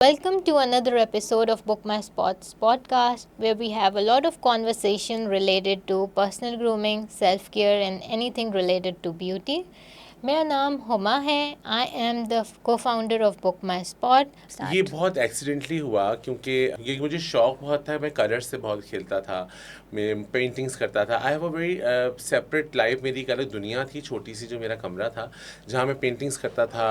Welcome to another episode of Book My Spots podcast, where we have a lot of conversation related to personal grooming, self care, and anything related to beauty. मेरा नाम हुमा है. I am the co-founder of Book My Spot. ये बहुत accidentally हुआ क्योंकि ये मुझे शौक बहुत था. मैं कलर से बहुत खेलता था, मैं पेंटिंग्स करता था. I have a very separate life. मेरी एक अलग दुनिया थी, छोटी सी जो मेरा कमरा था, जहाँ मैं पेंटिंग्स करता था.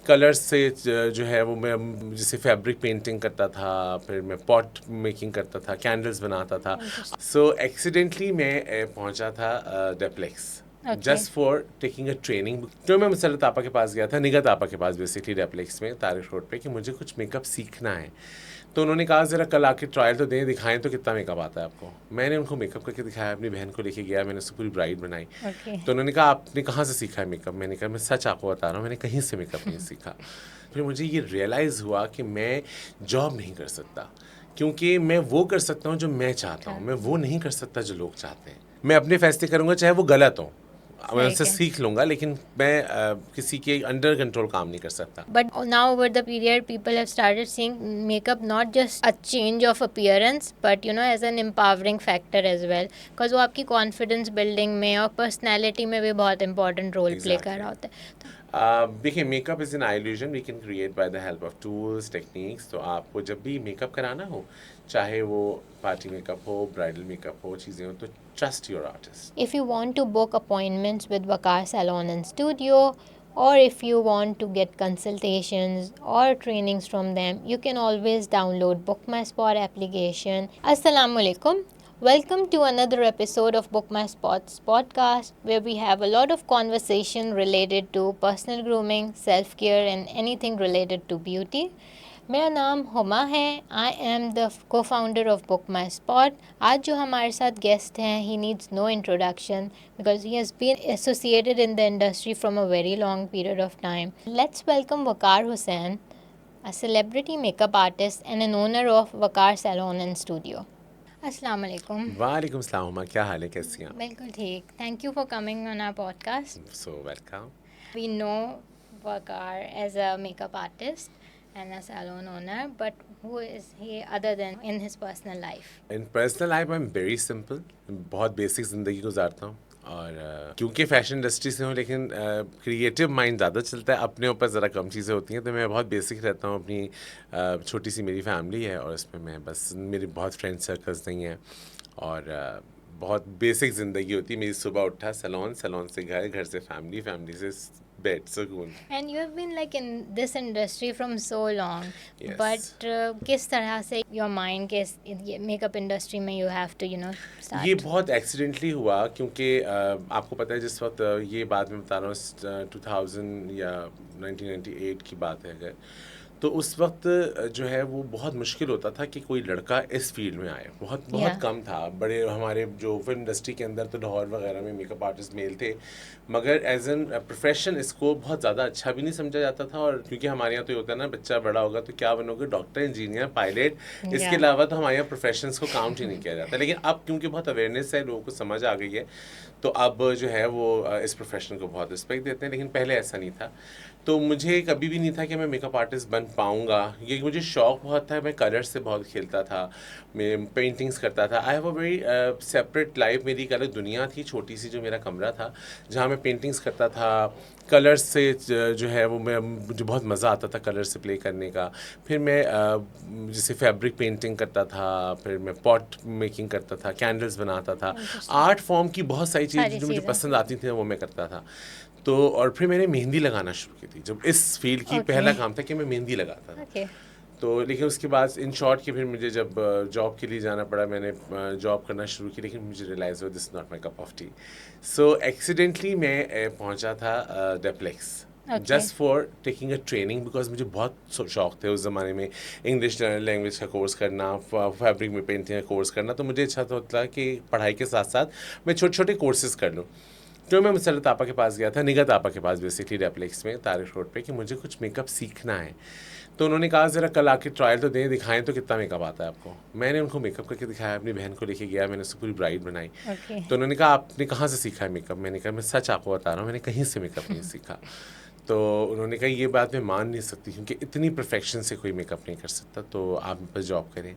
कलर्स से जो है वो मैं जैसे फैब्रिक पेंटिंग करता था, फिर मैं पॉट मेकिंग करता था, कैंडल्स बनाता था. सो एक्सीडेंटली मैं पहुँचा था डेप्लेक्स just for taking a training. तो मैं मुसरत आपा के पास गया था, निगत आपा के पास बेसिकली डेप्लेक्स में तारिक रोड पे, कि मुझे कुछ मेकअप सीखना है. तो उन्होंने कहा ज़रा कल आके ट्रायल तो दें, दिखाएं तो कितना मेकअप आता है आपको. मैंने उनको मेकअप करके दिखाया, अपनी बहन को लेके गया, मैंने उसको पूरी ब्राइड बनाई. तो उन्होंने कहा आपने कहाँ से सीखा है मेकअप. मैंने कहा मैं सच आपको बता रहा हूँ, मैंने कहीं से मेकअप नहीं सीखा. फिर मुझे ये रियलाइज़ हुआ कि मैं जॉब नहीं कर सकता, क्योंकि मैं वो कर सकता हूँ जो मैं चाहता हूँ, मैं वो नहीं कर सकता जो लोग चाहते हैं. मैं अपने फैसले करूँगा चाहे वो गलत हो, मैं उससे सीख लूँगा, लेकिन मैं किसी के अंडर कंट्रोल काम नहीं कर सकता. But now over the period, people have started seeing makeup not just a change of appearance, but as an empowering factor as well. Because वो आपकी confidence building में और personality में भी बहुत important role play कर रहा होता है. देखिए, makeup is an illusion we can create by the help of tools, techniques. तो आपको जब भी मेकअप कराना हो, चाहे वो पार्टी मेकअप हो, ब्राइडल मेकअप हो, चीज़ें हो, तो trust your artist. If you want to book appointments with Vakar Salon and Studio, or if you want to get consultations or trainings from them, you can always download Book My Spot application. Assalamu alaikum. Welcome to another episode of Book My Spots podcast, where we have a lot of conversation related to personal grooming, self care, and anything related to beauty. मेरा नाम हुमा है. I am the co-founder of Book My Spot. आज जो हमारे साथ guest हैं, he needs no introduction because he has been associated in the industry from a very long period of time. Let's welcome Waqar Hussain, a celebrity makeup artist and an owner of Waqar Salon and Studio. अस्सलाम वालेकुम. वालेकुम सलाम हुमा, क्या हाल है, कैसी हैं आप? बिल्कुल ठीक. Thank you for coming on our podcast. So welcome. We know Waqar as a makeup artist and a salon owner, but who is he other than in his personal life? In personal life I am very simple. बहुत basic ज़िंदगी गुजारता हूँ. और क्योंकि fashion industry से हूँ, लेकिन creative mind ज़्यादा चलता है, अपने ऊपर ज़रा कम चीज़ें होती हैं. तो मैं बहुत बेसिक रहता हूँ. अपनी छोटी सी मेरी फैमिली है, और इसमें मैं बस, मेरे बहुत फ्रेंड सर्कल्स नहीं हैं, और बहुत बेसिक ज़िंदगी होती है मेरी. सुबह उठा, सैलून, सैलून से घर, घर से फैमिली, फैमिली से बेड, सुकून. And you have been like in this industry from so long. Yes. But किस तरह से your mind के makeup industry में you have to start? ये बहुत एक्सीडेंटली हुआ क्योंकि आपको पता है, जिस वक्त ये बात मैं बता रहा हूँ 2000 या 1998 की बात है अगर, तो उस वक्त जो है वो बहुत मुश्किल होता था कि कोई लड़का इस फील्ड में आए. बहुत Yeah. कम था. बड़े हमारे जो फिल्म इंडस्ट्री के अंदर तो लाहौर वगैरह में मेकअप आर्टिस्ट मेल थे, मगर एज एन प्रोफेशन इसको बहुत ज़्यादा अच्छा भी नहीं समझा जाता था. और क्योंकि हमारे यहाँ तो ये होता है ना, बच्चा बड़ा होगा तो क्या बनोगे, डॉक्टर, इंजीनियर, पायलट, इसके Yeah. अलावा तो हमारे यहाँ प्रोफेशंस को काउंट ही नहीं किया जाता. लेकिन अब क्योंकि बहुत अवेयरनेस है, लोगों को समझ आ गई है, तो अब जो है वो इस प्रोफेशन को बहुत रिस्पेक्ट देते हैं. लेकिन पहले ऐसा नहीं था. तो मुझे कभी भी नहीं था कि मैं मेकअप आर्टिस्ट बन पाऊँगा. ये मुझे शौक बहुत था. मैं कलर से बहुत खेलता था, मैं पेंटिंग्स करता था. I have a very separate life. मेरी एक अलग दुनिया थी, छोटी सी जो मेरा कमरा था, जहाँ मैं पेंटिंग्स करता था. कलर्स से जो है वो मुझे बहुत मज़ा आता था कलर से प्ले करने का. फिर मैं जैसे फैब्रिक पेंटिंग करता था, फिर मैं पॉट मेकिंग करता था, कैंडल्स बनाता था. आर्ट फॉर्म की बहुत सारी चीज़ें जो मुझे पसंद आती थी वो मैं करता था. तो और फिर मैंने मेहंदी लगाना शुरू की थी. जब इस फील्ड की पहला काम था कि मैं मेहंदी लगाता था. Okay. तो लेकिन उसके बाद इन शॉर्ट कि फिर मुझे जब जॉब के लिए जाना पड़ा, मैंने जॉब करना शुरू की, लेकिन मुझे रियलाइज़ हुआ this not my cup of tea. So accidentally मैं पहुंचा था डेप्लेक्स just for taking a training, because मुझे बहुत शौक थे उस ज़माने में इंग्लिश लैंग्वेज का कोर्स करना, फैब्रिक में पेंटिंग का कोर्स करना. तो मुझे अच्छा होता कि पढ़ाई के साथ साथ मैं छोटे छोटे कोर्सेज़ कर लूँ. तो मैं मुसरत आपा के पास गया था, निगत आपा के पास बेसिकली डेप्लेक्स में तारिक रोड पे, कि मुझे कुछ मेकअप सीखना है. तो उन्होंने कहा ज़रा कल आके ट्रायल तो दें, दिखाएं तो कितना मेकअप आता है आपको. मैंने उनको मेकअप करके दिखाया, अपनी बहन को लेके गया, मैंने उसको पूरी ब्राइड बनाई. तो उन्होंने कहा आपने कहाँ से सीखा है मेकअप. मैंने कहा मैं सच आपको बता रहा हूँ, मैंने कहीं से मेकअप नहीं सीखा. तो उन्होंने कहा ये बात मैं मान नहीं सकती क्योंकि इतनी परफेक्शन से कोई मेकअप नहीं कर सकता, तो आप बस जॉब करें।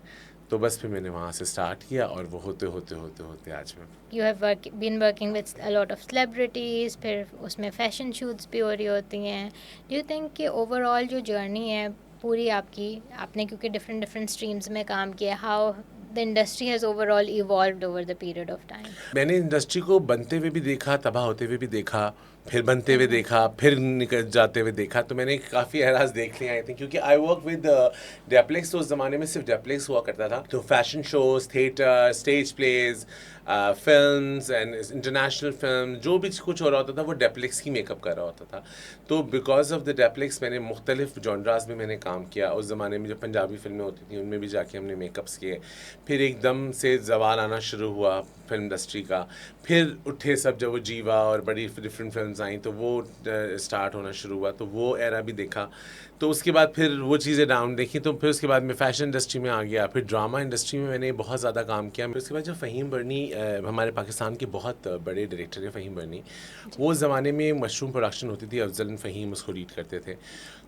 तो बस फिर मैंने वहाँ से स्टार्ट किया और वो होते होते होते होते आज मैं you have been working with a lot of celebrities, फिर उसमें फ़ैशन शूट्स भी हो रही होती हैं। डू यू थिंक कि ओवरऑल जो जर्नी है पूरी आपकी, आपने क्योंकि डिफरेंट डिफरेंट स्ट्रीम्स में काम किया, how the industry has overall evolved over the period of time? मैंने इंडस्ट्री को बनते हुए भी देखा, तबाह होते हुए भी देखा, फिर बनते हुए देखा, फिर निकल जाते हुए देखा। तो मैंने काफ़ी एराज देख लिए आई थिंक, क्योंकि आई वर्क विद डेप्लेक्स। तो उस ज़माने में सिर्फ डेप्लेक्स हुआ करता था। तो fashion shows, theatre, stage plays, films and international film, जो भी कुछ हो रहा होता था वो डेप्लेक्स ही मेकअप कर रहा होता था। तो बिकॉज ऑफ द डेप्लेक्स मैंने मुख्तलिफ जॉनरास में मैंने काम किया। उस ज़माने में जो पंजाबी फिल्में होती थी उनमें भी जाके हमने मेकअप्स किए। फिर एकदम से जवाल आना शुरू हुआ फिल्म इंडस्ट्री का। फिर उठे सब, जब वो जीवा और बड़ी डिफरेंट फिल्म्स आई तो वो स्टार्ट होना शुरू हुआ, तो वो एरा भी देखा। तो उसके बाद फिर वो चीज़ें डाउन देखी, तो फिर उसके बाद मैं फ़ैशन इंडस्ट्री में आ गया। फिर ड्रामा इंडस्ट्री में मैंने बहुत ज़्यादा काम किया। फिर उसके बाद जो फ़हीम बर्नी, हमारे पाकिस्तान के बहुत बड़े डायरेक्टर है फ़हीम बर्नी। वो उस ज़माने में मशरूम प्रोडक्शन होती थी, अफजल फ़हीम उसको लीड करते थे।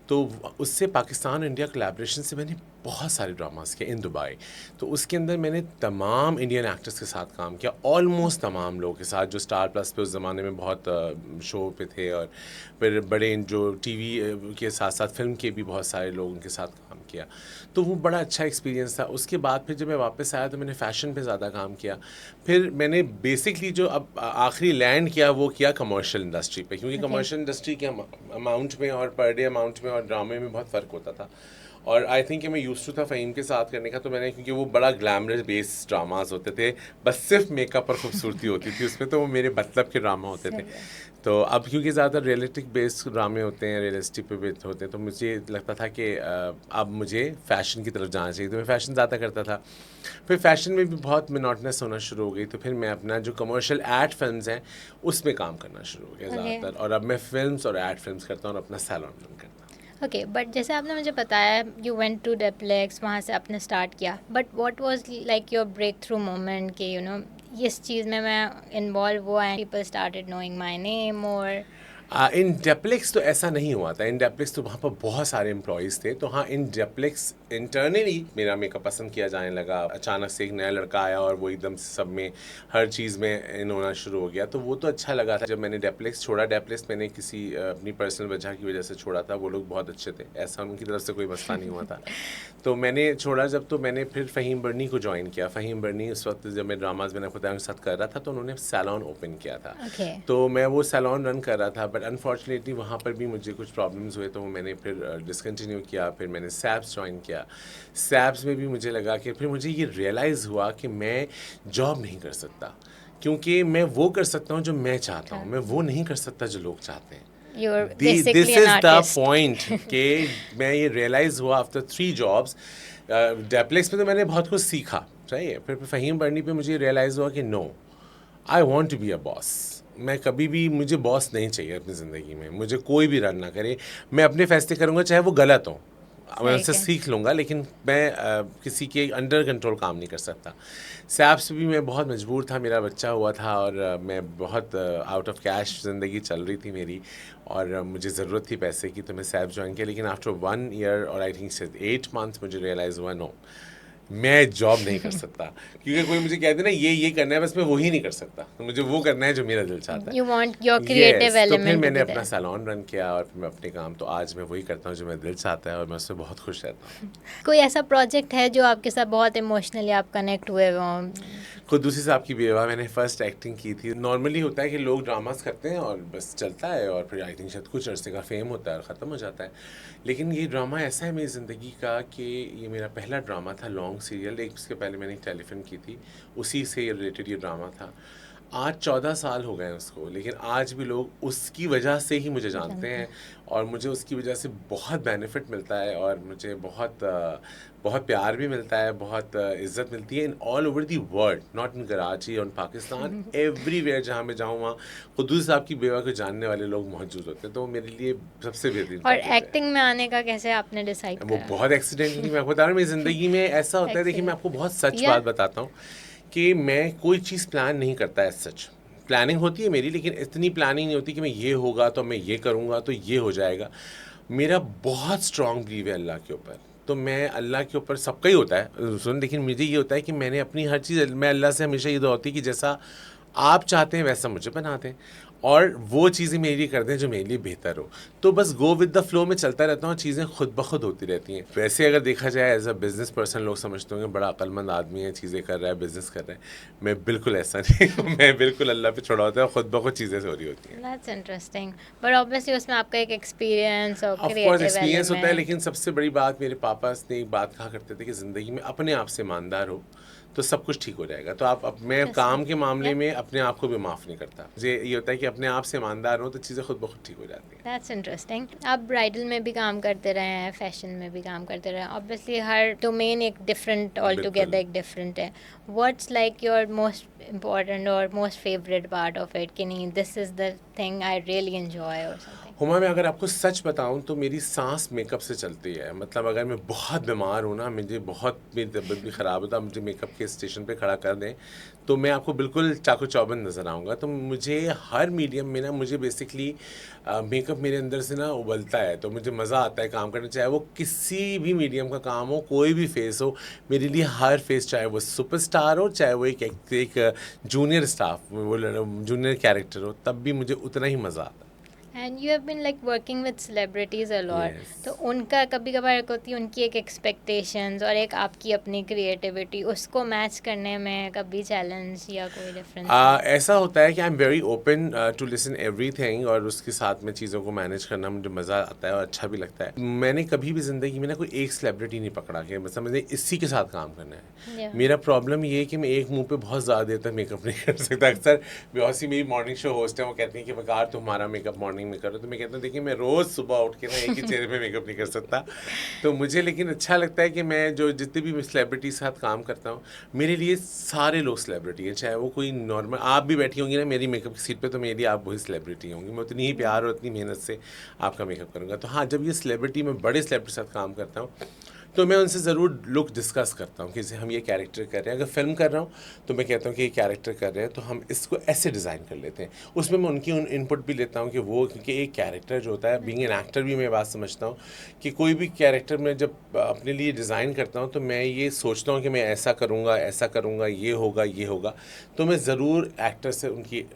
तो उससे पाकिस्तान और इंडिया कोलैबोरेशन से मैंने बहुत सारे ड्रामास किए इन दुबई। तो उसके अंदर मैंने तमाम इंडियन एक्टर्स के साथ काम किया, ऑलमोस्ट तमाम लोगों के साथ जो स्टार प्लस पे उस ज़माने में बहुत शो पे थे, और फिर बड़े जो टीवी के साथ साथ फिल्म के भी बहुत सारे लोगों के साथ काम किया। तो वो बड़ा अच्छा एक्सपीरियंस था। उसके बाद फिर जब मैं वापस आया तो मैंने फ़ैशन पे ज़्यादा काम किया। फिर मैंने बेसिकली जो अब आखिरी लैंड किया वो किया कमर्शियल इंडस्ट्री पे, क्योंकि कमर्शियल इंडस्ट्री के अमाउंट में और पर डे अमाउंट में और ड्रामे में बहुत फ़र्क होता था। और आई थिंक कि मैं यूज़ टू था फ़हीम के साथ करने का, तो मैंने, क्योंकि वो बड़ा ग्लैमरस बेस्ड ड्रामास होते थे, बस सिर्फ मेकअप और खूबसूरती होती थी उसमें, तो वो मेरे मतलब के ड्रामा होते थे। तो अब क्योंकि ज़्यादा रियलिस्टिक बेस्ड ड्रामे होते हैं, रियलिस्टिक पे बेस्ड होते हैं, तो मुझे लगता था कि अब मुझे फ़ैशन की तरफ जाना चाहिए, तो मैं फ़ैशन ज़्यादा करता था। फिर फ़ैशन में भी बहुत मोनोटनस होना शुरू हो गई, तो फिर मैं अपना जो कमर्शियल एड फिल्म्स हैं उसमें काम करना शुरू हो गया ज़्यादातर। और अब मैं फिल्म्स और एड फिल्म्स करता हूँ और अपना सैलून रन करता हूँ। ओके, बट जैसे आपने मुझे बताया यू वेंट टू डेप्लेक्स, वहाँ से आपने स्टार्ट किया, but what was like your breakthrough moment कि इस चीज़ में मैं इन्वॉल्व हुआ and people started knowing my name? और इन डेप्लेक्स तो ऐसा नहीं हुआ था। इन डेप्लेक्स तो वहाँ पर बहुत सारे एम्प्लॉयज़ थे, तो हाँ, इन डेप्लेक्स इंटरनली मेरा मेकअप पसंद किया जाने लगा। अचानक से एक नया लड़का आया और वो एकदम से सब में, हर चीज़ में इन होना शुरू हो गया, तो वो तो अच्छा लगा था। जब मैंने डेप्लेक्स छोड़ा, डेप्लेक्स मैंने किसी अपनी पर्सनल वजह की वजह से छोड़ा था। वो लोग बहुत अच्छे थे, ऐसा उनकी तरफ से कोई मसला नहीं हुआ था। तो मैंने छोड़ा जब, तो मैंने फिर फ़हीम बर्नी को ज्वाइन किया। फ़हीम बर्नी उस वक्त जब मैं ड्रामाज मैंने खुदा के साथ कर रहा था, तो उन्होंने सैलून ओपन किया था। तो मैं वो सैलून रन कर रहा था, बट अनफॉर्चुनेटली वहाँ पर भी मुझे कुछ प्रॉब्लम्स हुए, तो वो मैंने फिर डिसकंटिन्यू किया। फिर मैंने सैब्स ज्वाइन किया। सैब्स में भी मुझे लगा कि फिर मुझे ये रियलाइज़ हुआ कि मैं जॉब नहीं कर सकता, क्योंकि मैं वो कर सकता हूँ जो मैं चाहता हूँ, मैं वो नहीं कर सकता जो लोग चाहते हैं। दिस इज द पॉइंट कि मैं ये रियलाइज़ हुआ आफ्टर 3 जॉब्स। डेप्लेक्स में तो मैंने बहुत कुछ सीखा, सही है। फिर फ़हीम बर्नी पे मुझे रियलाइज़ हुआ कि no, I want to be a boss. मैं कभी भी, मुझे बॉस नहीं चाहिए अपनी ज़िंदगी में। मुझे कोई भी रन ना करे, मैं अपने फैसले करूँगा, चाहे वो गलत हो, मैं उनसे सीख लूँगा, लेकिन मैं किसी के अंडर कंट्रोल काम नहीं कर सकता। सैप्स भी मैं बहुत मजबूर था, मेरा बच्चा हुआ था और मैं बहुत आउट ऑफ कैश ज़िंदगी चल रही थी मेरी, और मुझे ज़रूरत थी पैसे की, तो मैं सैप ज्वाइन किया। लेकिन आफ्टर 1 ईयर और आई थिंक 8 मंथ्स मुझे रियलाइज़ हुआ, नो, मैं जॉब नहीं कर सकता। क्योंकि कोई मुझे कहते ना ये करना है, बस मैं वही नहीं कर सकता, तो मुझे वो करना है जो मेरा दिल चाहता है। You want your creative element. तो फिर मैंने अपना सैलून रन किया और फिर मैं अपने काम, तो आज मैं वही करता हूँ जो मेरा दिल चाहता है, और मैं उससे बहुत खुश रहता हूँ। कोई ऐसा प्रोजेक्ट है जो आपके साथ बहुत इमोशनली आप कनेक्ट हुए हो? कुद्दूसी साहब की बेवा, मैंने फर्स्ट एक्टिंग की थी। नॉर्मली होता है कि लोग ड्रामास करते हैं और बस चलता है, और फिर आई थिंक शायद कुछ अरसे का फेम होता है और ख़त्म हो जाता है। लेकिन ये ड्रामा ऐसा है मेरी ज़िंदगी का कि ये मेरा पहला ड्रामा था, लॉन्ग सीरियल। एक उसके पहले मैंने एक टेलीफिल्म की थी, उसी से रिलेटेड ये ड्रामा था। आज 14 साल हो गए हैं उसको, लेकिन आज भी लोग उसकी वजह से ही मुझे जानते हैं, और मुझे उसकी वजह से बहुत बेनिफिट मिलता है, और मुझे बहुत प्यार भी मिलता है, बहुत इज़्ज़त मिलती है in all over the world, not in Karachi और पाकिस्तान, एवरीवेयर जहाँ मैं जाऊँ वहाँ कुद्दूस साहब की बेवा को जानने वाले लोग मौजूद होते हैं। तो वो मेरे लिए सबसे बेहतरीन। और एक्टिंग में आने का कैसे आपने डिसाइड वो करा? बहुत एक्सीडेंटली, मैं बता रहा हूँ, मेरी ज़िंदगी में ऐसा होता है। देखिए, मैं आपको बहुत सच बात बताता हूँ कि मैं कोई चीज़ प्लान नहीं करता है सच। प्लानिंग होती है मेरी, लेकिन इतनी प्लानिंग नहीं होती कि मैं ये होगा तो मैं ये करूँगा तो ये हो जाएगा। मेरा बहुत स्ट्रॉन्ग बिलीव है अल्लाह के ऊपर, तो मैं अल्लाह के ऊपर, सबका ही होता है सुन, लेकिन मुझे ये होता है कि मैंने अपनी हर चीज़, मैं अल्लाह से हमेशा ये दुआ होती है कि जैसा आप चाहते हैं वैसा मुझे बना दें, और वो चीज़ें मेरे लिए कर दें जो मेरे लिए बेहतर हो। तो बस गो विद द फ्लो में चलता रहता हूँ, चीज़ें खुद ब खुद होती रहती हैं। वैसे अगर देखा जाए एज अ बिज़नेस पर्सन, लोग समझते होंगे बड़ा अक्लमंद आदमी है, चीज़ें कर रहा है, बिज़नेस कर रहा है। मैं बिल्कुल ऐसा नहीं हूँ, मैं बिल्कुल अल्लाह पे छोड़ा होता है, खुद ब खुद चीज़ें हो रही होती हैं। दैट्स इंटरेस्टिंग, बट ऑब्वियसली उसमें आपका एक एक्सपीरियंस और ऑफ कोर्स क्रिएटिव एक्सपीरियंस होता है, एलिमेंट। लेकिन सबसे बड़ी बात, मेरे पापा ने एक बात कहा करते थे कि ज़िंदगी में अपने आप से ईमानदार हो तो सब कुछ ठीक हो जाएगा। तो आप अब, मैं काम के मामले में अपने आप को भी माफ़ नहीं करता। मुझे ये होता है कि अपने आप से ईमानदार हो तो चीज़ें खुद ब खुद ठीक हो जाती हैं। That's interesting. आप ब्राइडल में भी काम करते रहे हैं, फैशन में भी काम करते रहे हैं, ऑब्वियसली हर डोमेन एक डिफरेंट, ऑल टुगेदर एक डिफरेंट है। What's like your most important और most favourite part of it, कि नहीं this is the thing I really enjoy और समथिंग? हुमा, मैं अगर आपको सच बताऊं तो मेरी सांस मेकअप से चलती है। मतलब अगर मैं बहुत बीमार हूं ना, मुझे बहुत, मेरी तबीयत भी ख़राब होता, मुझे मेकअप के स्टेशन पे खड़ा कर दें तो मैं आपको बिल्कुल चाकू चौबंद नज़र आऊँगा। तो मुझे हर मीडियम में ना, मुझे बेसिकली मेकअप मेरे अंदर से ना उबलता है, तो मुझे मज़ा आता है काम करने, चाहे वो किसी भी मीडियम का काम हो, कोई भी फेस हो। मेरे लिए हर फेस, चाहे वो सुपरस्टार हो, चाहे वो एक जूनियर स्टाफ, वो जूनियर कैरेक्टर हो, तब भी मुझे उतना ही मज़ा आता है। And you have been like working with celebrities a lot, Yes. तो उनका कभी कभार एक होती है उनकी एक एक्सपेक्टेशंस और एक आपकी अपनी क्रिएटिविटी, उसको मैच करने में कभी चैलेंज या कोई डिफरेंस? ऐसा होता है कि I am very open to listen everything, और उसके साथ में चीज़ों को मैनेज करना मुझे मज़ा आता है और अच्छा भी लगता है। मैंने कभी भी ज़िंदगी में ना कोई एक सेलिब्रिटी नहीं पकड़ा कि मतलब मुझे इसी के साथ काम करना है। Yeah. मेरा प्रॉब्लम ये है कि मैं एक मुंह पे बहुत ज़्यादा देर तक मेकअप नहीं कर सकता। अक्सर बेहौसी मेरी मॉर्निंग शो होस्ट है, वो कहती हैं कि वकार तुम्हारा मेकअप मॉर्निंग में करो, तो मैं कहता हूँ देखिए मैं रोज़ सुबह उठ के ना एक ही चेहरे पे मेकअप नहीं कर सकता। तो मुझे लेकिन अच्छा लगता है कि मैं जो जितने भी सेलिब्रिटी के साथ काम करता हूँ, मेरे लिए सारे लोग सेलिब्रिटी हैं। चाहे वो कोई नॉर्मल, आप भी बैठी होंगी ना मेरी मेकअप की सीट पे, तो मेरे लिए आप वही सेलिब्रिटी होंगी। मैं उतनी ही प्यार और उतनी मेहनत से आपका मेकअप करूँगा। तो हाँ, जब ये सेलिब्रिटी, मैं बड़े सेलिब्रिटी के साथ काम करता हूँ तो मैं उनसे ज़रूर लुक डिस्कस करता हूँ कि जैसे हम ये कैरेक्टर कर रहे हैं, अगर फिल्म कर रहा हूँ तो मैं कहता हूँ कि ये कैरेक्टर कर रहे हैं तो हम इसको ऐसे डिज़ाइन कर लेते हैं। उसमें मैं उनकी इनपुट भी लेता हूँ कि वो, क्योंकि एक कैरेक्टर जो होता है, बीइंग एन एक्टर भी मैं बात समझता हूँ कि कोई भी कैरेक्टर मैं जब अपने लिए डिज़ाइन करता हूँ तो मैं ये सोचता हूँ कि मैं ऐसा करूँगा, ये होगा। तो मैं ज़रूर एक्टर से उनकी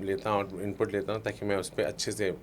लेता हूँ, इनपुट लेता हूँ, ताकि मैं उस पर अच्छे से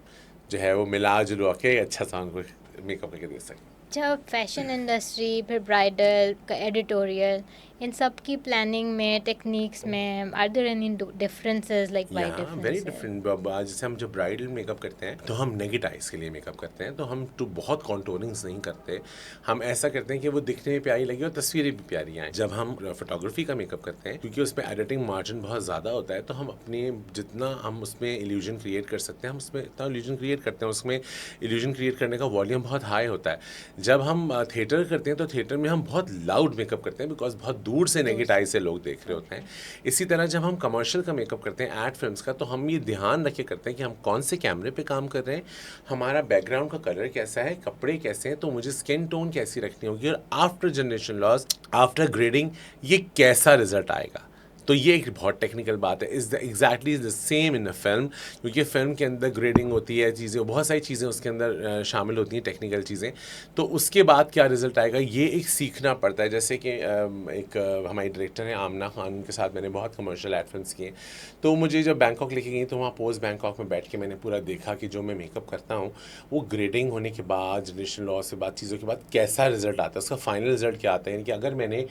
जो है वो मिला जुलवा के अच्छा सा उनको मेकअप करके दे सकूँ। जब फैशन इंडस्ट्री, फिर ब्राइडल का एडिटोरियल, इन सब की प्लानिंग में, टेक्निक्स में, are there any differences, like wide very differences? Different. जैसे हम जब ब्राइडल मेकअप करते हैं तो हम नेकेड आइज के लिए मेकअप करते हैं, तो हम तो बहुत कॉन्टोरिंग्स नहीं करते। हम ऐसा करते हैं कि वो दिखने में प्यारी लगे और तस्वीरें भी प्यारी आएँ। जब हम फोटोग्राफी का मेकअप करते हैं, क्योंकि उसमें एडिटिंग मार्जिन बहुत ज़्यादा होता है, तो हम अपने जितना हम उसमें इल्यूजन क्रिएट कर सकते हैं, हम उसमें इतना इल्यूजन क्रिएट करते हैं। उसमें इल्यूजन क्रिएट करने का वॉल्यूम बहुत हाई होता है। जब हम थिएटर करते हैं तो थिएटर में हम बहुत लाउड मेकअप करते हैं, बिकॉज बहुत दूर से नेकेड आई से लोग देख रहे होते हैं। इसी तरह जब हम कमर्शियल का मेकअप करते हैं, एड फिल्म्स का, तो हम ये ध्यान रखे करते हैं कि हम कौन से कैमरे पे काम कर रहे हैं, हमारा बैकग्राउंड का कलर कैसा है, कपड़े कैसे हैं, तो मुझे स्किन टोन कैसी रखनी होगी, और after generation loss, after grading, ये कैसा रिजल्ट आएगा। तो ये एक बहुत टेक्निकल बात है। Is the exactly the same in a film, क्योंकि फिल्म के अंदर ग्रेडिंग होती है, चीज़ें, बहुत सारी चीज़ें उसके अंदर शामिल होती हैं, टेक्निकल चीज़ें। तो उसके बाद क्या रिज़ल्ट आएगा, ये एक सीखना पड़ता है। जैसे कि हमारी डायरेक्टर हैं आमना खान, उनके साथ मैंने बहुत कमर्शियल एड फिल्म्स किए। तो मुझे जब बैंकॉक लेके गई तो वहाँ पोस्ट बैंकॉक में बैठ के मैंने पूरा देखा कि जो मैं मेकअप करता हूँ वो ग्रेडिंग होने के बाद, जनरेशन लॉस के बाद, चीज़ों के बाद कैसा रिजल्ट आता है, उसका फाइनल रिजल्ट क्या आता है। यानी कि अगर मैंने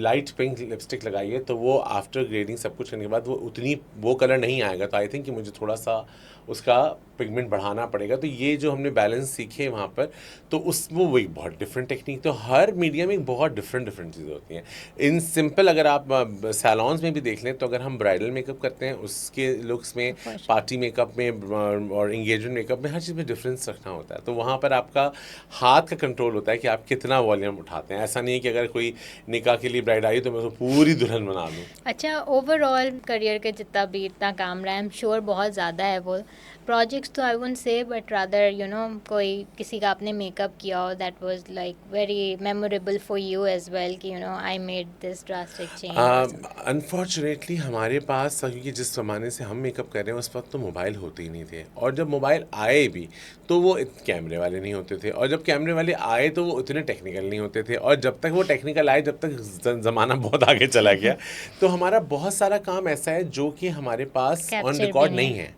लाइट पिंक लिपस्टिक लगाई है तो वो आफ्टर ग्रेडिंग सब कुछ करने के बाद वो कलर नहीं आएगा। तो आई थिंक कि मुझे थोड़ा सा उसका पिगमेंट बढ़ाना पड़ेगा। तो ये जो हमने बैलेंस सीखे वहाँ पर, तो वो वही बहुत डिफरेंट टेक्निक। तो हर मीडिया में बहुत डिफरेंट चीज़ें होती हैं। इन सिंपल अगर आप सैलॉन्स में भी देख लें तो अगर हम ब्राइडल मेकअप करते हैं उसके लुक्स में, पार्टी मेकअप में और इंगेजमेंट मेकअप में, हर चीज़ में डिफरेंस रखना होता है। तो वहाँ पर आपका हाथ का कंट्रोल होता है कि आप कितना वॉल्यूम उठाते हैं। ऐसा नहीं है कि अगर कोई निकाह के लिए ब्राइड आई तो मैं उसको पूरी दुल्हन बना दूँ। अच्छा, ओवरऑल करियर के जितना भी इतना काम रहा है, आई एम श्योर बहुत ज़्यादा है वो प्रोजेक्ट्स looks तो I won't say, but rather you know कोई किसी का आपने मेकअप किया हो that was like very memorable for you as well कि you know I made this drastic change or something. Unfortunately हमारे पास, क्योंकि जिस ज़माने से हम मेकअप कर रहे हैं उस वक्त तो मोबाइल होते ही नहीं थे, और जब मोबाइल आए भी तो वो कैमरे वाले नहीं होते थे, और जब कैमरे वाले आए तो वो उतने टेक्निकल नहीं होते थे, और जब तक वो टेक्निकल आए, जब तक ज़माना बहुत आगे चला गया, तो हमारा बहुत सारा काम ऐसा है जो कि हमारे पास ऑन Capture रिकॉर्ड भी नहीं नहीं। है।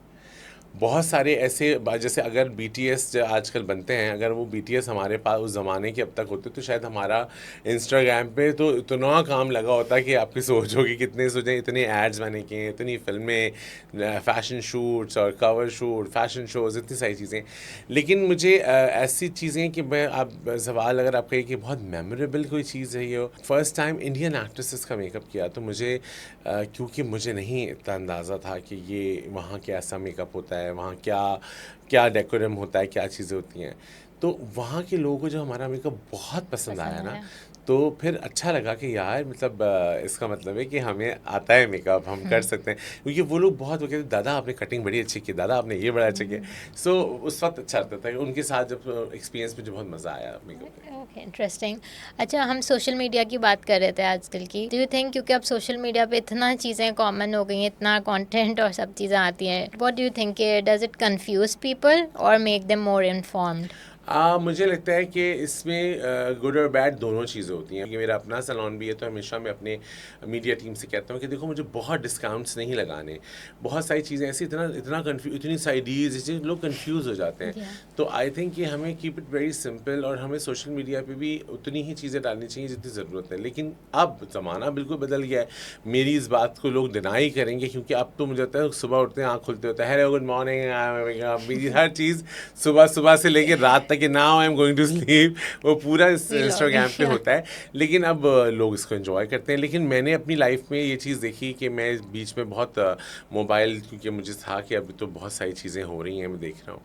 बहुत सारे ऐसे जैसे अगर बीटीएस जो आजकल बनते हैं, अगर वो बीटीएस हमारे पास उस ज़माने के अब तक होते तो शायद हमारा इंस्टाग्राम पे तो इतना काम लगा होता कि आपकी सोच होगी कितने सोचें, इतने एड्स मैंने किए हैं, इतनी फिल्में, फ़ैशन शूट्स और कवर शूट, फ़ैशन शोज़, इतनी सारी चीज़ें। लेकिन मुझे ऐसी चीज़ें कि मैं, आप सवाल अगर आप कहें कि बहुत मेमोरेबल कोई चीज़ है ये, फर्स्ट टाइम इंडियन एक्ट्रेसेस का मेकअप किया तो मुझे क्योंकि मुझे नहीं इतना अंदाज़ा था कि ये वहाँ कैसा मेकअप होता है, वहाँ क्या क्या डेकोरम होता है, क्या चीज़ें होती हैं, तो वहाँ के लोगों को जो हमारा मेकअप बहुत पसंद आया ना, तो फिर अच्छा लगा कि यार मतलब इसका मतलब है कि हमें आता है मेकअप, हम कर सकते हैं, क्योंकि वो लोग बहुत, वो कहते हैं दादा आपने कटिंग बड़ी अच्छी की, दादा आपने ये बड़ा अच्छा किया। सो उस वक्त अच्छा लगता था कि उनके साथ जब एक्सपीरियंस में जो बहुत मज़ा आया मेकअप में। Okay, interesting. अच्छा, हम सोशल मीडिया की बात कर रहे थे आजकल की। डू यू थिंक क्योंकि अब सोशल मीडिया पे इतना चीज़ें कॉमन हो गई हैं, इतना कंटेंट और सब चीज़ें आती हैं, what do you think, does it confuse people और मेक देम मोर इन्फॉर्म्ड? मुझे लगता है कि इसमें गुड और बैड दोनों चीज़ें होती हैं। ये मेरा अपना सैलून भी है, तो हमेशा मैं अपने मीडिया टीम से कहता हूँ कि देखो मुझे बहुत डिस्काउंट्स नहीं लगाने, बहुत सारी चीज़ें ऐसी, इतना इतना इतनी सारी डील्स, इससे लोग कंफ्यूज हो जाते हैं। Yeah. तो आई थिंक कि हमें कीप इट वेरी सिंपल, और हमें सोशल मीडिया पे भी उतनी ही चीज़ें डालनी चाहिए जितनी ज़रूरत है। लेकिन अब ज़माना बिल्कुल बदल गया है, मेरी इस बात को लोग डिनाई करेंगे, क्योंकि अब तो मुझे लगता है सुबह उठते हैं आँख खुलते होता है, हेलो गुड मॉर्निंग, मेरी हर चीज़ सुबह सुबह से लेके रात तक कि now I am going to sleep, वो पूरा इंस्टाग्राम पे होता है। लेकिन अब लोग इसको एंजॉय करते हैं। लेकिन मैंने अपनी लाइफ में ये चीज़ देखी कि मैं बीच में बहुत मोबाइल, क्योंकि मुझे था कि अभी तो बहुत सारी चीज़ें हो रही हैं, मैं देख रहा हूँ,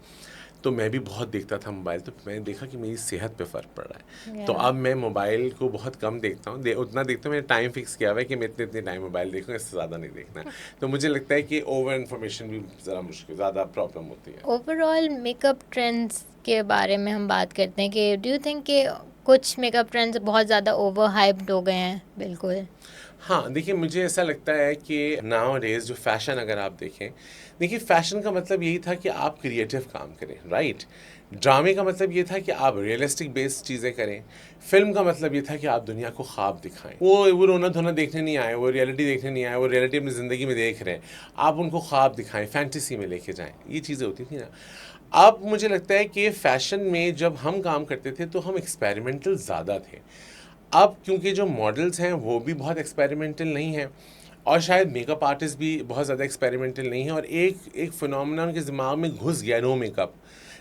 तो मैं भी बहुत देखता था मोबाइल, तो मैंने देखा कि मेरी सेहत पे फ़र्क पड़ रहा है। तो Yeah. अब मैं मोबाइल को बहुत कम देखता हूँ, उतना देखता हूँ, मैंने टाइम फिक्स किया हुआ है कि मैं इतने इतने टाइम मोबाइल देखूँ, इससे ज़्यादा नहीं देखना। तो मुझे लगता है कि ओवर इन्फॉर्मेशन भी ज़रा मुश्किल, ज़्यादा प्रॉब्लम होती है। ओवरऑल मेकअप ट्रेंड्स के बारे में हम बात करते हैं कि डू यू थिंक कि कुछ मेकअप ट्रेंड्स बहुत ज़्यादा ओवर हाइप्ड हो गए हैं? बिल्कुल। हाँ, देखिए मुझे ऐसा लगता है कि नाउ डेज़ जो फ़ैशन अगर आप देखें, देखिए फ़ैशन का मतलब यही था कि आप क्रिएटिव काम करें, राइट? ड्रामे का मतलब ये था कि आप रियलिस्टिक बेस्ड चीज़ें करें। फ़िल्म का मतलब ये था कि आप दुनिया को ख्वाब दिखाएँ। वो रोना-धोना देखने नहीं आए, वो रियलिटी देखने नहीं आए, वो रियलिटी अपनी ज़िंदगी में देख रहे हैं। आप उनको ख्वाब दिखाएँ, फैंटेसी में लेके जाएँ, ये चीज़ें होती थी ना। अब मुझे लगता है कि फ़ैशन में जब हम काम करते थे तो हम एक्सपेरिमेंटल ज़्यादा थे। अब क्योंकि जो मॉडल्स हैं वो भी बहुत एक्सपेरिमेंटल नहीं हैं, और शायद मेकअप आर्टिस्ट भी बहुत ज़्यादा एक्सपेरिमेंटल नहीं है, और एक एक फिनोमेना उनके दिमाग में घुस गया, नो मेकअप।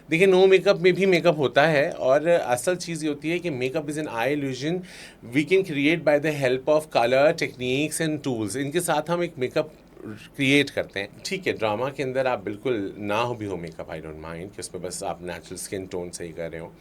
देखिए नो मेकअप में भी मेकअप होता है, और असल चीज़ ये होती है कि makeup is an I illusion we can create by the help of colour techniques and tools. इनके साथ हम एक मेकअप क्रिएट करते हैं। ठीक है, ड्रामा के अंदर आप बिल्कुल ना हो भी हो मेकअप, आई डोंट माइंड कि उसमें बस आप नेचुरल स्किन टोन सही कर रहे हो,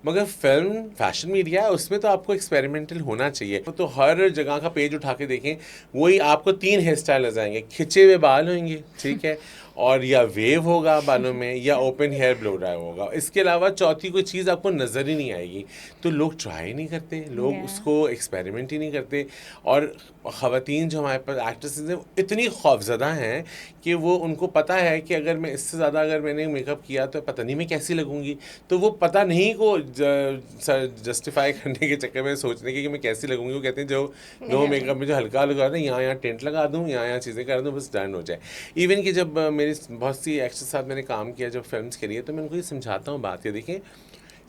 मगर फिल्म फैशन मीडिया है, उसमें तो आपको एक्सपेरिमेंटल होना चाहिए। तो हर जगह का पेज उठा के देखें, वही आपको 3 हेयर स्टाइल नजर आएंगे, खिंचे हुए बाल होंगे, ठीक है, और या वेव होगा बालों में, या ओपन हेयर ब्लो ड्राई होगा। इसके अलावा चौथी कोई चीज़ आपको नज़र ही नहीं आएगी। तो लोग ट्राई नहीं करते, लोग Yeah. उसको एक्सपेरिमेंट ही नहीं करते। और ख़वातीन जो हमारे पास एक्ट्रेसेस हैं, वो इतनी खौफज़दा हैं कि वो, उनको पता है कि अगर मैं इससे ज़्यादा अगर मैंने मेकअप किया तो पता नहीं मैं कैसी लगूंगी। तो वो पता नहीं को जस्टिफाई करने के चक्कर में, सोचने के कि मैं कैसी लगूंगी, वो कहते हैं जो नो मेकअप में जो हल्का लगा रहे हैं, यहाँ यहाँ टेंट लगा दूँ, यहाँ चीज़ें कर दूँ, बस डन हो जाए। इवन कि जब मेरी बहुत सी एक्ट्रेस के साथ मैंने काम किया जब फिल्म्स के लिए, तो मैं उनको ये समझाता हूँ बात, ये देखें,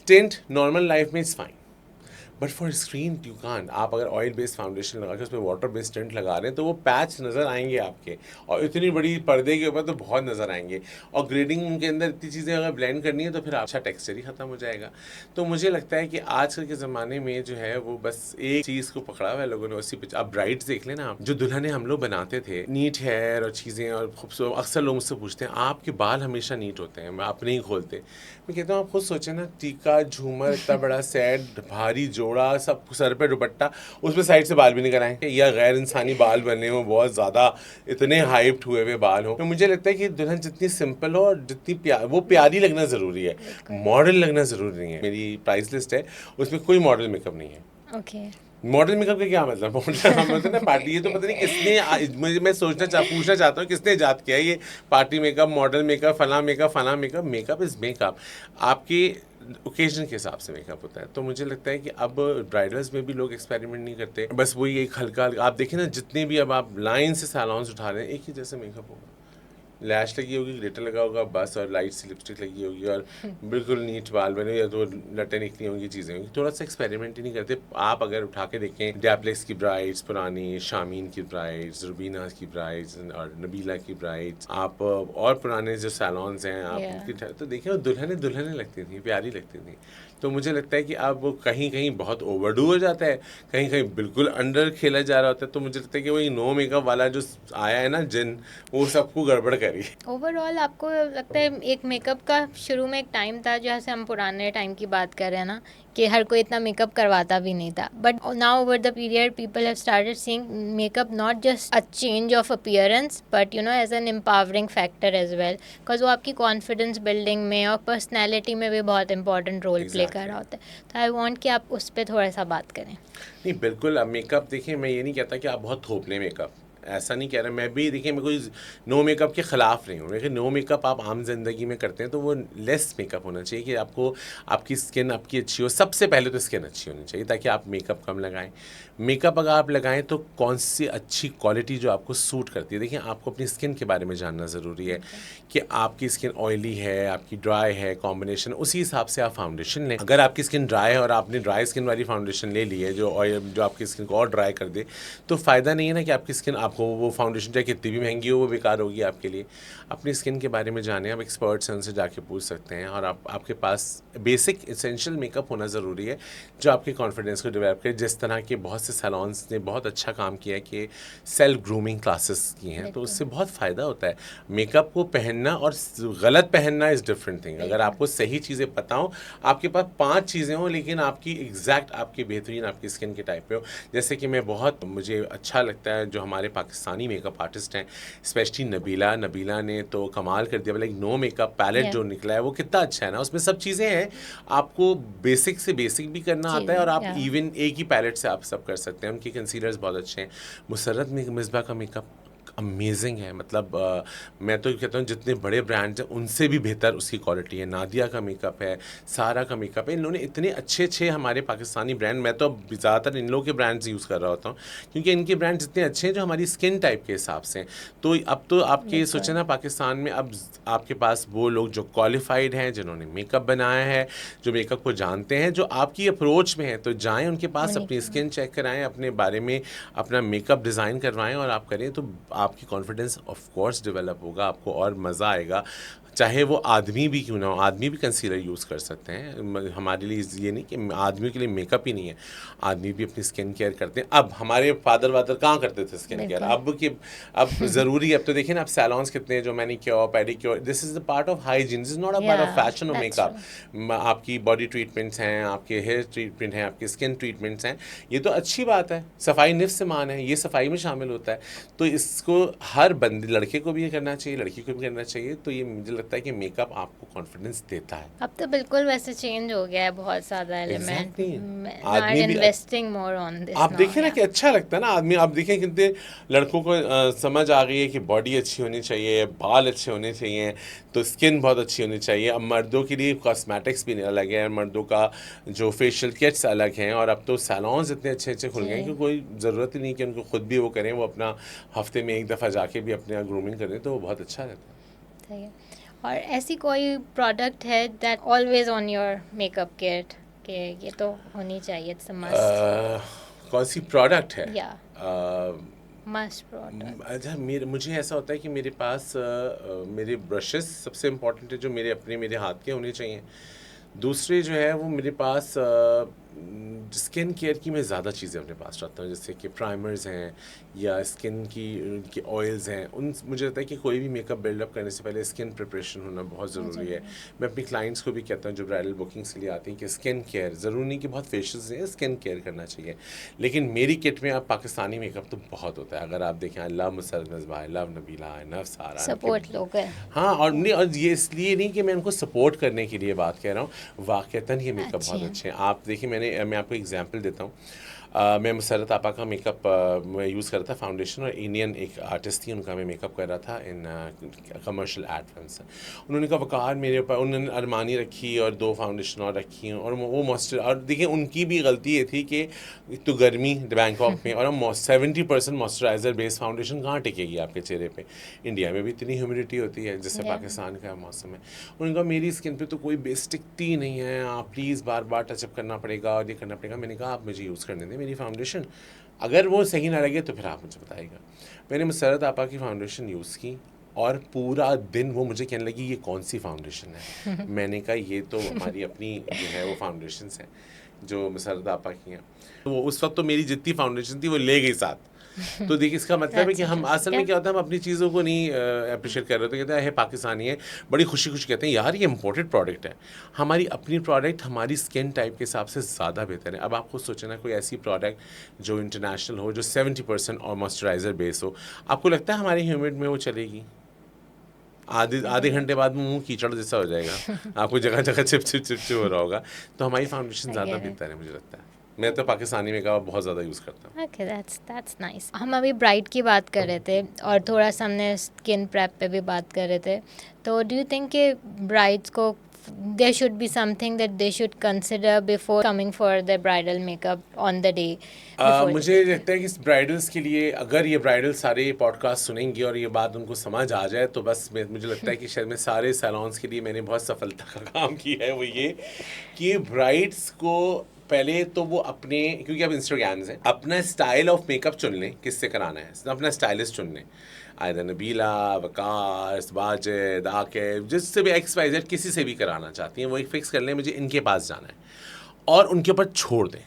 टेंट नॉर्मल लाइफ में is fine, but for screen you can. आप अगर ऑयल बेस्ड फाउंडेशन लगा के उस पर वाटर बेस्ड टेंट लगा रहे हैं तो वो पैच नज़र आएंगे आपके, और इतनी बड़ी पर्दे के ऊपर तो बहुत नज़र आएंगे, और ग्रेडिंग के अंदर इतनी चीज़ें अगर ब्लेंड करनी है तो फिर अच्छा टेक्सचर ही ख़त्म हो जाएगा। तो मुझे लगता है कि आजकल के ज़माने में जो है वो बस एक चीज़ को पकड़ा हुआ है लोगों ने, उसी पे। आप ब्राइड्स देख लेना, आप जो दुल्हने हम लोग बनाते थे, नीट हेयर और चीज़ें और खूबसूरत, अक्सर लोग मुझसे पूछते हैं आपके बाल हमेशा नीट होते हैं, आप नहीं खोलते। मैं कहता हूँ आप खुद सोचें ना, टीका झूमर, इतना बड़ा सेट, भारी जोड़ा, सब सर पे दुपट्टा, उसमें साइड से बाल भी नहीं कराएं या गैर इंसानी बाल बने हो, बहुत ज़्यादा इतने हाइप्ड हुए हुए बाल हो। तो मुझे लगता है कि दुल्हन जितनी सिंपल हो और जितनी वो प्यारी लगना ज़रूरी है, मॉडल लगना ज़रूरी नहीं है। मेरी प्राइस लिस्ट है, उसमें कोई मॉडल मेकअप नहीं है। ओके। मॉडल मेकअप का क्या मतलब? मतलब ना पार्टी, ये तो पता नहीं किसने मुझे, मैं पूछना चाहता हूँ किसने इजाद किया है ये पार्टी मेकअप, मॉडल मेकअप, फला मेकअप। मेकअप इज़ मेकअप, आपके ओकेजन के हिसाब से मेकअप होता है। तो मुझे लगता है कि अब ब्राइडल्स में भी लोग एक्सपेरिमेंट नहीं करते, बस वही एक हल्का, आप देखिए ना जितने भी अब आप लाइन से सैलून्स उठा रहे हैं, एक ही जैसे मेकअप होगा, लैश लगी होगी, ग्लिटर लगा होगा बस, और लाइट सी लिपस्टिक लगी होगी, और बिल्कुल नीट बाल बने या तो लटें निकली होंगी, चीज़ें होंगी। थोड़ा सा एक्सपेरिमेंट ही नहीं करते। आप अगर उठा के देखें डैप्लेक्स की ब्राइड्स पुरानी, शामीन की ब्राइड्स, रुबीना की ब्राइड्स और नबीला की ब्राइड्स, आप और पुराने जो सैलॉन्स हैं आप उनकी तो देखिए, वो दुल्हने लगती थी, प्यारी लगती थी। तो मुझे लगता है कि अब वो कहीं कहीं बहुत ओवरडू हो जाता है, कहीं कहीं बिल्कुल अंडर खेला जा रहा होता है। तो मुझे लगता है कि वही नो मेकअप वाला जो आया है ना जिन, वो सबको गड़बड़ करी। ओवरऑल आपको लगता है एक मेकअप का शुरू में एक टाइम था, जैसे हम पुराने टाइम की बात कर रहे हैं ना, कि हर कोई इतना मेकअप करवाता भी नहीं था, but now over the period people have started seeing makeup not just a change of appearance but as an empowering factor as well, because वो आपकी कॉन्फिडेंस बिल्डिंग में और पर्सनैलिटी में भी बहुत इंपॉर्टेंट रोल प्ले कर रहा होता है। तो आई वॉन्ट कि आप उस पर थोड़ा सा बात करें। नहीं बिल्कुल, अब मेकअप देखिए, मैं ये नहीं कहता कि आप बहुत थोप लें मेकअप, ऐसा नहीं कह रहा मैं भी। देखिए मैं कोई नो मेकअप के ख़िलाफ़ नहीं हूँ, लेकिन नो मेकअप आप आम ज़िंदगी में करते हैं तो वो लेस मेकअप होना चाहिए, कि आपको आपकी स्किन आपकी अच्छी हो। सबसे पहले तो स्किन अच्छी होनी चाहिए ताकि आप मेकअप कम लगाएं। मेकअप अगर आप लगाएं तो कौन सी अच्छी क्वालिटी जो आपको सूट करती है। देखिए आपको अपनी स्किन के बारे में जानना ज़रूरी है कि आपकी स्किन ऑयली है, आपकी ड्राई है, कॉम्बिनेशन, उसी हिसाब से आप फाउंडेशन लें। अगर आपकी स्किन ड्राई है और आपने ड्राई स्किन वाली फाउंडेशन ले ली है जो ऑयल, जो आपकी स्किन को और ड्राई कर दे, तो फ़ायदा नहीं है ना कि आपकी स्किन, आपको वो फाउंडेशन चाहे कितनी भी महंगी हो वो बेकार होगी आपके लिए। अपनी स्किन के बारे में जानें, आप एक्सपर्ट्स हैं उनसे जाके पूछ सकते हैं, और आपके पास बेसिक इसेंशियल मेकअप होना ज़रूरी है जो आपके कॉन्फिडेंस को डेवलप करे। जिस तरह के बहुत से सैलून्स ने बहुत अच्छा काम किया है कि सेल्फ ग्रूमिंग क्लासेस की हैं, तो उससे बहुत फ़ायदा होता है। मेकअप को पहनना और गलत पहनना इज़ डिफरेंट थिंग। अगर आपको सही चीज़ें पता हो, आपके पास 5 चीज़ें हों लेकिन आपकी एग्जैक्ट आपकी बेहतरीन आपकी स्किन के टाइप पे हो। जैसे कि मुझे अच्छा लगता है जो हमारे पाकिस्तानी मेकअप आर्टिस्ट हैं, स्पेशली नबीला ने तो कमाल कर दिया। लाइक नो मेकअप पैलेट जो निकला है वो कितना अच्छा है ना, उसमें सब चीज़ें हैं, आपको बेसिक से बेसिक भी करना आता है, और आप इवन एक ही पैलेट से आप सब कर सकते हैं। उनके कंसीलर्स बहुत अच्छे हैं। मुसर्रत मिसबा का मेकअप अमेजिंग है, मतलब मैं तो कहता हूँ जितने बड़े ब्रांड्स हैं उनसे भी बेहतर उसकी क्वालिटी है। नादिया का मेकअप है, सारा का मेकअप है, इन्होंने इतने अच्छे हमारे पाकिस्तानी ब्रांड, मैं तो ज़्यादातर इन लोगों के ब्रांड्स यूज़ कर रहा होता हूँ क्योंकि इनके ब्रांड्स इतने अच्छे हैं जो हमारी स्किन टाइप के हिसाब से हैं। तो अब तो आपके सोचें ना, पाकिस्तान में अब आपके पास वो लोग जो क्वालिफाइड हैं, जिन्होंने मेकअप बनाया है, जो मेकअप को जानते हैं, जो आपकी अप्रोच में है, तो जाएँ उनके पास, अपनी स्किन चेक कराएँ, अपने बारे में अपना मेकअप डिज़ाइन करवाएँ और आप करें, तो आपकी कॉन्फिडेंस ऑफ कोर्स डेवलप होगा, आपको और मज़ा आएगा। चाहे वो आदमी भी क्यों ना हो, आदमी भी कंसीलर यूज़ कर सकते हैं। हमारे लिए ये नहीं कि आदमियों के लिए मेकअप ही नहीं है, आदमी भी अपनी स्किन केयर करते हैं। अब हमारे फादर वादर कहाँ करते थे स्किन केयर, अब ज़रूरी है। अब तो देखिए ना, अब सैलॉन्स कितने, जो manicure pedicure, this is the part of hygiene, this is not a part of fashion और मेकअप। आपकी बॉडी ट्रीटमेंट्स हैं, आपके हेयर ट्रीटमेंट हैं, आपकी स्किन ट्रीटमेंट्स हैं, ये तो अच्छी बात है। सफाई निफ्स से मान है, ये सफाई में शामिल होता है। तो इसको हर बंदे, लड़के को भी करना चाहिए, लड़की को भी करना चाहिए। तो ये मुझे लगता है कि मेकअप आपको कॉन्फिडेंस देता है। अब तो बिल्कुल वैसे चेंज हो गया है बहुत ज़्यादा एलिमेंट, आदमी भी इन्वेस्टिंग मोर ऑन दिस। आप देखिए ना कि अच्छा लगता है ना आदमी। आप देखें कितने लड़कों को समझ आ गई है कि बॉडी अच्छी होनी चाहिए, बाल अच्छे होने चाहिए, तो स्किन बहुत अच्छी होनी चाहिए। अब मर्दों के लिए कॉस्मेटिक्स भी अलग है, मर्दों का जो फेशियल किट्स अलग हैं, और अब तो सैलून्स इतने अच्छे खुल गए हैं कि कोई ज़रूरत ही नहीं कि उनको खुद भी वो करें, वो अपना हफ्ते में एक दफ़ा जाके भी अपने ग्रूमिंग करें, तो वो बहुत अच्छा रहता है। और ऐसी कोई प्रोडक्ट है that always on your makeup kit कि ये तो होनी चाहिए, इट्स अ मस्ट? कौन सी प्रोडक्ट है? Must product. अच्छा, मुझे ऐसा होता है कि मेरे पास मेरे ब्रशेस सबसे इम्पोर्टेंट है, जो मेरे हाथ के होने चाहिए। दूसरे जो है वो मेरे पास स्किन केयर की मैं ज़्यादा चीज़ें अपने पास रखता हूँ, जैसे कि प्राइमर्स हैं या स्किन की उनके ऑयल्स हैं। उन मुझे लगता है कि कोई भी मेकअप बिल्डअप करने से पहले स्किन प्रिपरेशन होना बहुत ज़रूरी है। मैं अपनी क्लाइंट्स को भी कहता हूँ जो ब्राइडल बुकिंग्स के लिए आती हैं कि स्किन केयर ज़रूरी नहीं कि बहुत फेशियल्स हैं, स्किन केयर करना चाहिए। लेकिन मेरी किट में अब पाकिस्तानी मेकअप तो बहुत होता है। अगर आप देखें, I love Musarrat Misbah, I love Nabila, I love Sara, support local. हाँ। और नहीं, और ये इसलिए नहीं कि मैं उनको सपोर्ट करने के लिए बात कह रहा हूँ, वाक़तन ये मेकअप बहुत अच्छे। अच्छे हैं। आप देखिए, मैं आपको एग्जांपल देता हूँ। मैं मुसरत आपा का मेकअप मैं यूज़ कर रहा था फाउंडेशन, और इंडियन एक आर्टिस्ट थी, उनका मैं मेकअप कर रहा था इन कमर्शियल एड फिल्म से। उन्होंने कहा वकार मेरे ऊपर, उन्होंने अरमानी रखी और 2 फाउंडेशन और रखी, और वो मॉइस्चर, और देखिए उनकी भी गलती ये थी कि एक तो गर्मी बैंकॉक में, और हम 70% मॉइस्चराइज़र बेस्ड फाउंडेशन कहाँ टिकेगी आपके चेहरे पे। इंडिया में भी इतनी ह्यूमिडिटी होती है, जैसे पाकिस्तान का मौसम है। उन्होंने कहा मेरी स्किन पे तो कोई बेस टिकती ही नहीं है, आप प्लीज़ बार बार टचअप करना पड़ेगा और ये करना पड़ेगा। मैंने कहा आप मुझे यूज़ करने दें मेरी फाउंडेशन, अगर वो सही ना लगे तो फिर आप मुझे बताइएगा। मैंने मुसरत आपा की फाउंडेशन यूज़ की, और पूरा दिन वो मुझे कहने लगी ये कौन सी फाउंडेशन है। मैंने कहा ये तो हमारी अपनी जो है वो फाउंडेशंस हैं जो मुसरत आपा की हैं। तो वो उस वक्त तो मेरी जितनी फाउंडेशन थी वो ले गई साथ। तो देखिए इसका मतलब है कि हम असल में क्या होता है, हम अपनी चीज़ों को नहीं अप्रिशिएट कर रहे होते। कहते हैं पाकिस्तानी है, बड़ी खुशी खुशी कहते हैं यार ये इम्पोर्टेड प्रोडक्ट है। हमारी अपनी प्रोडक्ट हमारी स्किन टाइप के हिसाब से ज़्यादा बेहतर है। अब आपको सोचना कोई ऐसी प्रोडक्ट जो इंटरनेशनल हो, जो 70% और मॉइस्चराइज़र बेस हो, आपको लगता है हमारे ह्यूमिड में वो चलेगी? आधे घंटे बाद मुंह कीचड़ जैसा हो जाएगा, आपको जगह जगह चिप चिप चिप चिप हो रहा होगा। तो हमारी फाउंडेशन ज़्यादा बेहतर है मुझे लगता है। मैं तो पाकिस्तानी मेकअप बहुत ज़्यादा यूज़ करता हूँ। Okay, that's nice. हम अभी ब्राइड की बात कर रहे थे और थोड़ा सा हमने स्किन प्रेप पे भी बात कर रहे थे। तो डू यू थिंक कि ब्राइड्स को there should be something that they should consider before coming for the bridal makeup on the day before मुझे लगता है कि इस ब्राइडल्स के लिए, अगर ये ब्राइडल सारे पॉडकास्ट सुनेंगी और ये बात उनको समझ आ जाए तो बस मुझे लगता है कि शायद मैं सारे सैलॉन्स के लिए मैंने बहुत सफलता का काम किया है। वो ये कि ब्राइड्स को पहले तो वो अपने, क्योंकि अब इंस्टाग्राम्स हैं, अपना स्टाइल ऑफ मेकअप चुन लें किससे कराना है, अपना स्टाइलिस्ट चुन लें। आयदा नबीला, वकास, वाजिद, आकिब, जिससे भी XYZ किसी से भी कराना चाहती हैं वो एक फ़िक्स कर लें मुझे इनके पास जाना है, और उनके ऊपर छोड़ दें।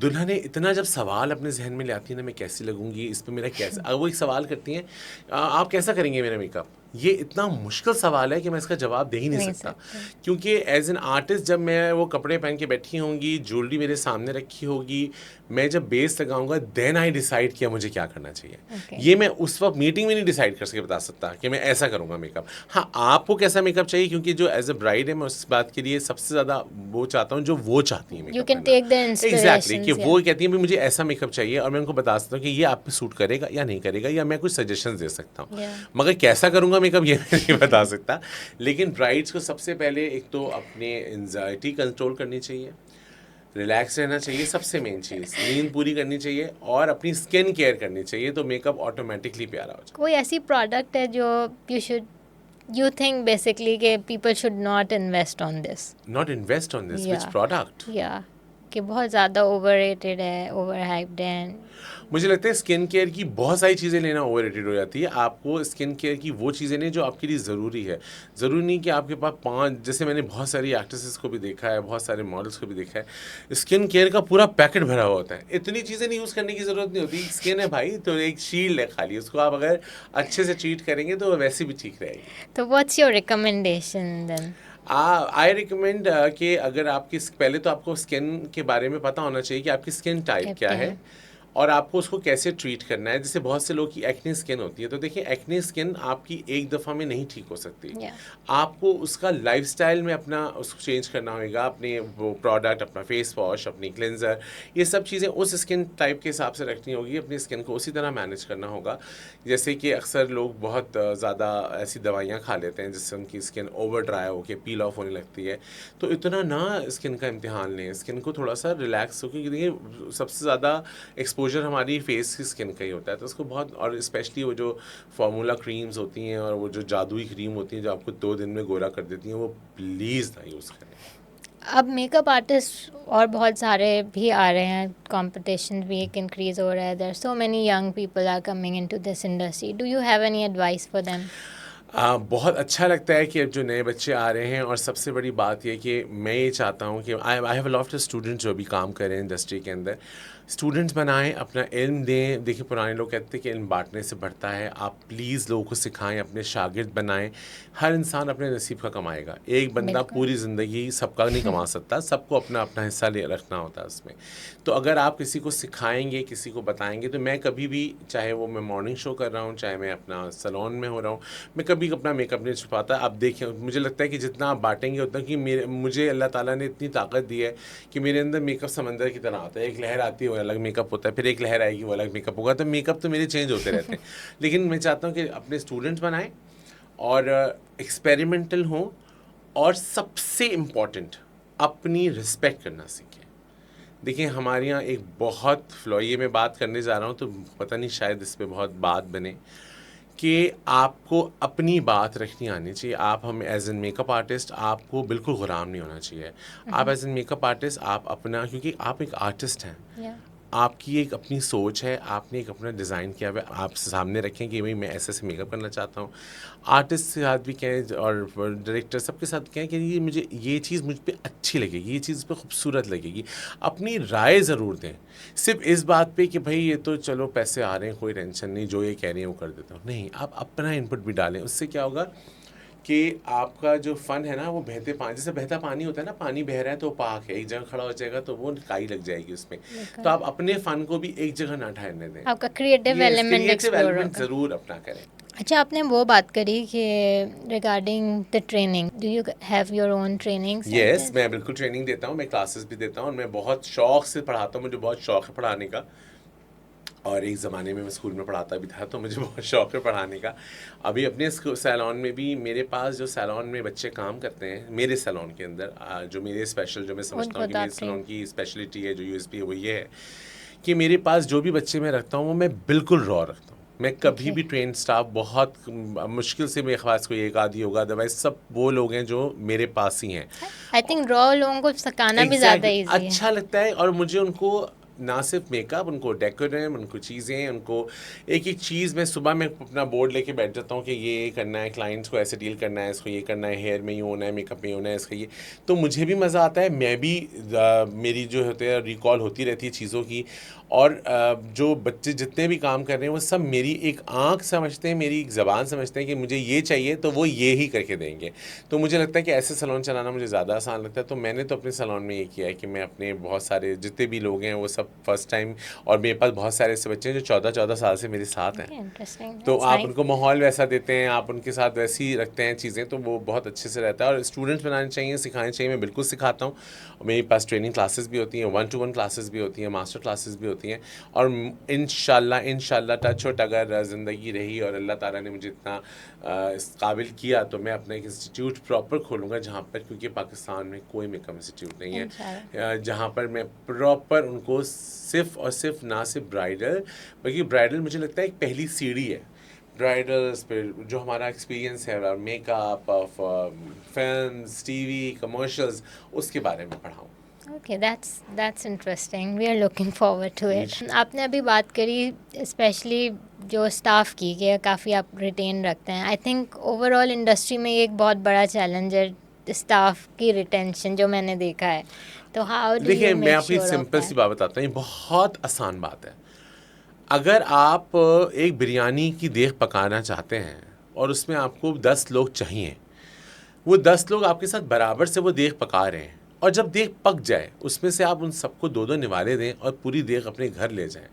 दुल्हनें इतना जब सवाल अपने जहन में ले आती हैं ना, मैं कैसी लगूंगी, इस पर मेरा कैसा, वो एक सवाल करती हैं आप कैसा करेंगे मेरा मेकअप। ये इतना मुश्किल सवाल है कि मैं इसका जवाब दे ही नहीं सकता, क्योंकि एज एन आर्टिस्ट जब मैं वो कपड़े पहन के बैठी होंगी, ज्वेलरी मेरे सामने रखी होगी, मैं जब बेस लगाऊंगा देन आई डिसाइड किया मुझे क्या करना चाहिए। ये मैं उस वक्त मीटिंग में नहीं डिसाइड कर सके बता सकता कि मैं ऐसा करूंगा मेकअप। हाँ, आपको कैसा मेकअप चाहिए, क्योंकि जो एज अ ब्राइड है मैं उस बात के लिए सबसे ज़्यादा वो चाहता हूँ जो वो चाहती है। you can take the exactly, कि inspirations, वो कहती है भी मुझे ऐसा मेकअप चाहिए, और मैं उनको बता सकता हूँ कि ये आप पे सूट करेगा या नहीं करेगा, या मैं कुछ सजेशंस दे सकता हूँ। मगर कैसा करूँगा मेकअप ये मैं नहीं बता सकता। लेकिन ब्राइड्स को सबसे पहले एक तो अपने एंजाइटी कंट्रोल करनी चाहिए, रिलैक्स रहना चाहिए, सबसे मेन चीज़ नींद पूरी करनी चाहिए, और अपनी स्किन केयर करनी चाहिए, तो मेकअप ऑटोमेटिकली प्यारा हो जाए। कोई ऐसी प्रोडक्ट है जो you think basically कि people should not invest on this? Not invest on this, which Yeah. product? Yeah, कि बहुत ज़्यादा overrated है, overhyped है। मुझे लगता है स्किन केयर की बहुत सारी चीज़ें लेना ओवररेटेड हो जाती है। आपको स्किन केयर की वो चीज़ें लें जो आपके लिए ज़रूरी है। ज़रूरी नहीं कि आपके पास 5, जैसे मैंने बहुत सारी एक्ट्रेसेस को भी देखा है, बहुत सारे मॉडल्स को भी देखा है, स्किन केयर का पूरा पैकेट भरा हुआ होता है। इतनी चीज़ें नहीं यूज़ करने की ज़रूरत नहीं होती। स्किन है भाई तो एक शील्ड है खाली, उसको आप अगर अच्छे से ट्रीट करेंगे तो वैसे भी ठीक रहेगी। तो what's your recommendation then? I recommend कि अगर आपकी, पहले तो आपको स्किन के बारे में पता होना चाहिए कि आपकी स्किन टाइप क्या है और आपको उसको कैसे ट्रीट करना है। जैसे बहुत से लोग की एक्ने स्किन होती है, तो देखिए एक्ने स्किन आपकी एक दफ़ा में नहीं ठीक हो सकती। आपको उसका लाइफस्टाइल में अपना उसको चेंज करना होगा, अपने वो प्रोडक्ट, अपना फेस वॉश, अपनी क्लेंजर, ये सब चीज़ें उस स्किन टाइप के हिसाब से रखनी होगी। अपनी स्किन को उसी तरह मैनेज करना होगा। जैसे कि अक्सर लोग बहुत ज़्यादा ऐसी दवाइयाँ खा लेते हैं जिससे उनकी स्किन ओवर ड्राई होकर पील ऑफ होने लगती है। तो इतना ना स्किन का इम्तिहान लें, स्किन को थोड़ा सा रिलैक्स हो, क्योंकि देखिए सबसे ज़्यादा एक्सपोजर हमारी फेस की स्किन का ही होता है। तो उसको बहुत, और स्पेशली वो जो फार्मूला क्रीम्स होती हैं और वो जो जादुई क्रीम होती हैं जो आपको 2 दिन में गोरा कर देती हैं, वो प्लीज़ ना यूज़ करें। अब मेकअप आर्टिस्ट और बहुत सारे भी आ रहे हैं, कंपटीशन भी एक इंक्रीज़ हो रहा है, there so many young people are coming into this industry. Do you have any advice for them? बहुत अच्छा लगता है कि अब जो नए बच्चे आ रहे हैं, और सबसे बड़ी बात ये कि मैं ये चाहता हूँ कि I have a lot of students जो अभी काम कर रहे हैं इंडस्ट्री के अंदर। स्टूडेंट्स बनाएं, अपना इल्म दें। देखिए पुराने लोग कहते हैं कि इल्म बांटने से बढ़ता है। आप प्लीज़ लोगों को सिखाएं, अपने शागिर्द बनाएं। हर इंसान अपने नसीब का कमाएगा। एक बंदा बिल्कुल। पूरी ज़िंदगी सबका नहीं कमा सकता, सबको अपना अपना हिस्सा ले रखना होता है उसमें। तो अगर आप किसी को सिखाएंगे, किसी को बताएंगे, तो मैं कभी भी, चाहे वो मैं मॉर्निंग शो कर रहा हूँ, चाहे मैं अपना सैलून में हो रहा हूँ, मैं कभी अपना मेकअप नहीं छुपाता। आप देखें, मुझे लगता है कि जितना आप बांटेंगे उतना, कि मुझे अल्लाह ताला ने इतनी ताकत दी है कि मेरे अंदर मेकअप समंदर की तरह आता है। एक लहर आती है वो अलग मेकअप होता है, फिर एक लहर आएगी वो अलग मेकअप होगा। तो मेकअप तो मेरे चेंज होते रहते हैं। लेकिन मैं चाहता हूँ कि अपने स्टूडेंट्स बनाएं और एक्सपेरिमेंटल हों, और सबसे इम्पॉर्टेंट, अपनी रिस्पेक्ट करना सीखें। देखिए हमारे यहाँ एक बहुत फ्लॉ, ये मैं बात करने जा रहा हूँ तो पता नहीं शायद इस पे बहुत बात बने, कि आपको अपनी बात रखनी आनी चाहिए। आप, हम एज एन मेकअप आर्टिस्ट, आपको बिल्कुल ग़ुलाम नहीं होना चाहिए। आप एज एन मेकअप आर्टिस्ट, आप अपना, क्योंकि आप एक आर्टिस्ट हैं, या आपकी एक अपनी सोच है, आपने एक अपना डिज़ाइन किया हुआ है, आप सामने रखें कि भाई मैं ऐसे ऐसे मेकअप करना चाहता हूँ। आर्टिस्ट के साथ भी कहें और डायरेक्टर, सबके साथ कहें कि ये मुझे, ये चीज़ मुझ पे अच्छी लगेगी, ये चीज़ पे खूबसूरत लगेगी। अपनी राय ज़रूर दें। सिर्फ इस बात पे कि भाई ये तो चलो पैसे आ रहे हैं, कोई टेंशन नहीं, जो ये कह रही हैं वो कर देता हूँ, नहीं, आप अपना इनपुट भी डालें। उससे क्या होगा कि आपका जो फ़न है ना, वो बहते पानी, जैसे बहता पानी होता है ना, पानी बह रहा है तो पाक है, एक जगह खड़ा हो जाएगा तो वो काई लग जाएगी उसमें। तो बिल्कुल, आप अपने फ़न को भी एक जगह ना ठहरने दें। आपका क्रिएटिव ये एलिमेंट क्रिएटिव एक्सप्लोर एलिमेंट होगा। ज़रूर अपना करें। अच्छा, आपने वो बात करी कि regarding the training, do you have your own training yes, centres? मैं बिल्कुल ट्रेनिंग देता हूँ, मैं क्लासेस भी देता हूँ, और मैं बहुत शौक से पढ़ाता हूँ। मुझे बहुत शौक है पढ़ाने का, और एक ज़माने में मैं स्कूल में पढ़ाता भी था, तो मुझे बहुत शौक है पढ़ाने का। अभी अपने सैलून में भी, मेरे पास जो सैलून में बच्चे काम करते हैं, मेरे सैलून के अंदर, जो मेरे स्पेशल, जो मैं समझता हूँ उनको कि तो मेरे आप सैलून ट्रेन। की स्पेशलिटी है, जो यूएसपी है, वो ये है कि मेरे पास जो भी बच्चे मैं रखता हूँ वो मैं बिल्कुल रॉ रखता हूँ। मैं कभी ओके, भी ट्रेन स्टाफ, बहुत मुश्किल से मेरे पास कोई एक आदि होगा, अदरवाइज सब वो लोग हैं जो मेरे पास ही हैं। आई थिंक रॉ लोगों को सिखाना भी ज़्यादा एग्जैक्टली, इजी है। अच्छा लगता है। और मुझे उनको ना सिर्फ मेकअप, उनको डेकोरेम, उनको चीज़ें, उनको एक एक चीज़, मैं सुबह में अपना बोर्ड लेके बैठ जाता हूँ कि ये करना है, क्लाइंट्स को ऐसे डील करना है, इसको ये करना है, हेयर में ये होना है, मेकअप में ये होना है, इसका ये। तो मुझे भी मज़ा आता है, मैं भी मेरी जो होते हैं रिकॉल होती रहती है चीज़ों की। और जो बच्चे जितने भी काम कर रहे हैं वो सब मेरी एक आंख समझते हैं, मेरी एक ज़बान समझते हैं कि मुझे ये चाहिए तो वो ये ही करके देंगे। तो मुझे लगता है कि ऐसे सैलून चलाना मुझे ज़्यादा आसान लगता है। तो मैंने तो अपने सैलून में ये किया है कि मैं अपने बहुत सारे जितने भी लोग हैं वो सब फर्स्ट टाइम, और मेरे पास बहुत सारे ऐसे बच्चे हैं जो 14-14 साल से मेरे साथ हैं। ओके, इंटरेस्टिंग, तो दैट्स आप नाइस। उनको माहौल वैसा देते हैं, आप उनके साथ वैसी रखते हैं चीज़ें, तो वो बहुत अच्छे से रहता है। और स्टूडेंट्स बनाने चाहिए, सिखाने चाहिए, मैं बिल्कुल सिखाता हूँ। मेरे पास ट्रेनिंग क्लासेस भी होती हैं, 1-to-1 क्लासेस भी होती हैं, मास्टर क्लासेस भी होती हैं। और इंशाल्लाह इंशाल्लाह टच वुड, अगर ज़िंदगी रही और अल्लाह ताला ने मुझे इतना इस काबिल किया, तो मैं अपना एक इंस्टीट्यूट प्रॉपर खोलूँगा जहाँ पर, क्योंकि पाकिस्तान में कोई मेकअप इंस्टीट्यूट नहीं इंशाल्लाह। है, जहाँ पर मैं प्रॉपर उनको सिर्फ़ और सिर्फ, ना सिर्फ ब्राइडल, बल्कि ब्राइडल मुझे लगता है एक पहली सीढ़ी है। ब्राइडल्स पे जो हमारा एक्सपीरियंस है, makeup of films, TV, commercials, उसके बारे में पढ़ाऊँ। Okay, that's interesting, we are looking forward to inch it. आपने अभी बात करी स्पेशली जो स्टाफ की, कि काफ़ी आप रिटेन रखते हैं। आई थिंक ओवरऑल इंडस्ट्री में ये एक बहुत बड़ा चैलेंज है, स्टाफ की रिटेंशन, जो मैंने देखा है। तो हाउ डू देखिए, यू मैं मेक आपको एक sure of simple see that? बात बताता हूँ, ये बहुत आसान बात है। अगर आप एक बिरयानी की देग पकाना चाहते हैं और उसमें आपको 10 लोग चाहिए, वो 10 लोग आपके साथ बराबर से वो देग पका रहे हैं, और जब देग पक जाए उसमें से आप उन सबको 2-2 निवाले दें और पूरी देग अपने घर ले जाएं,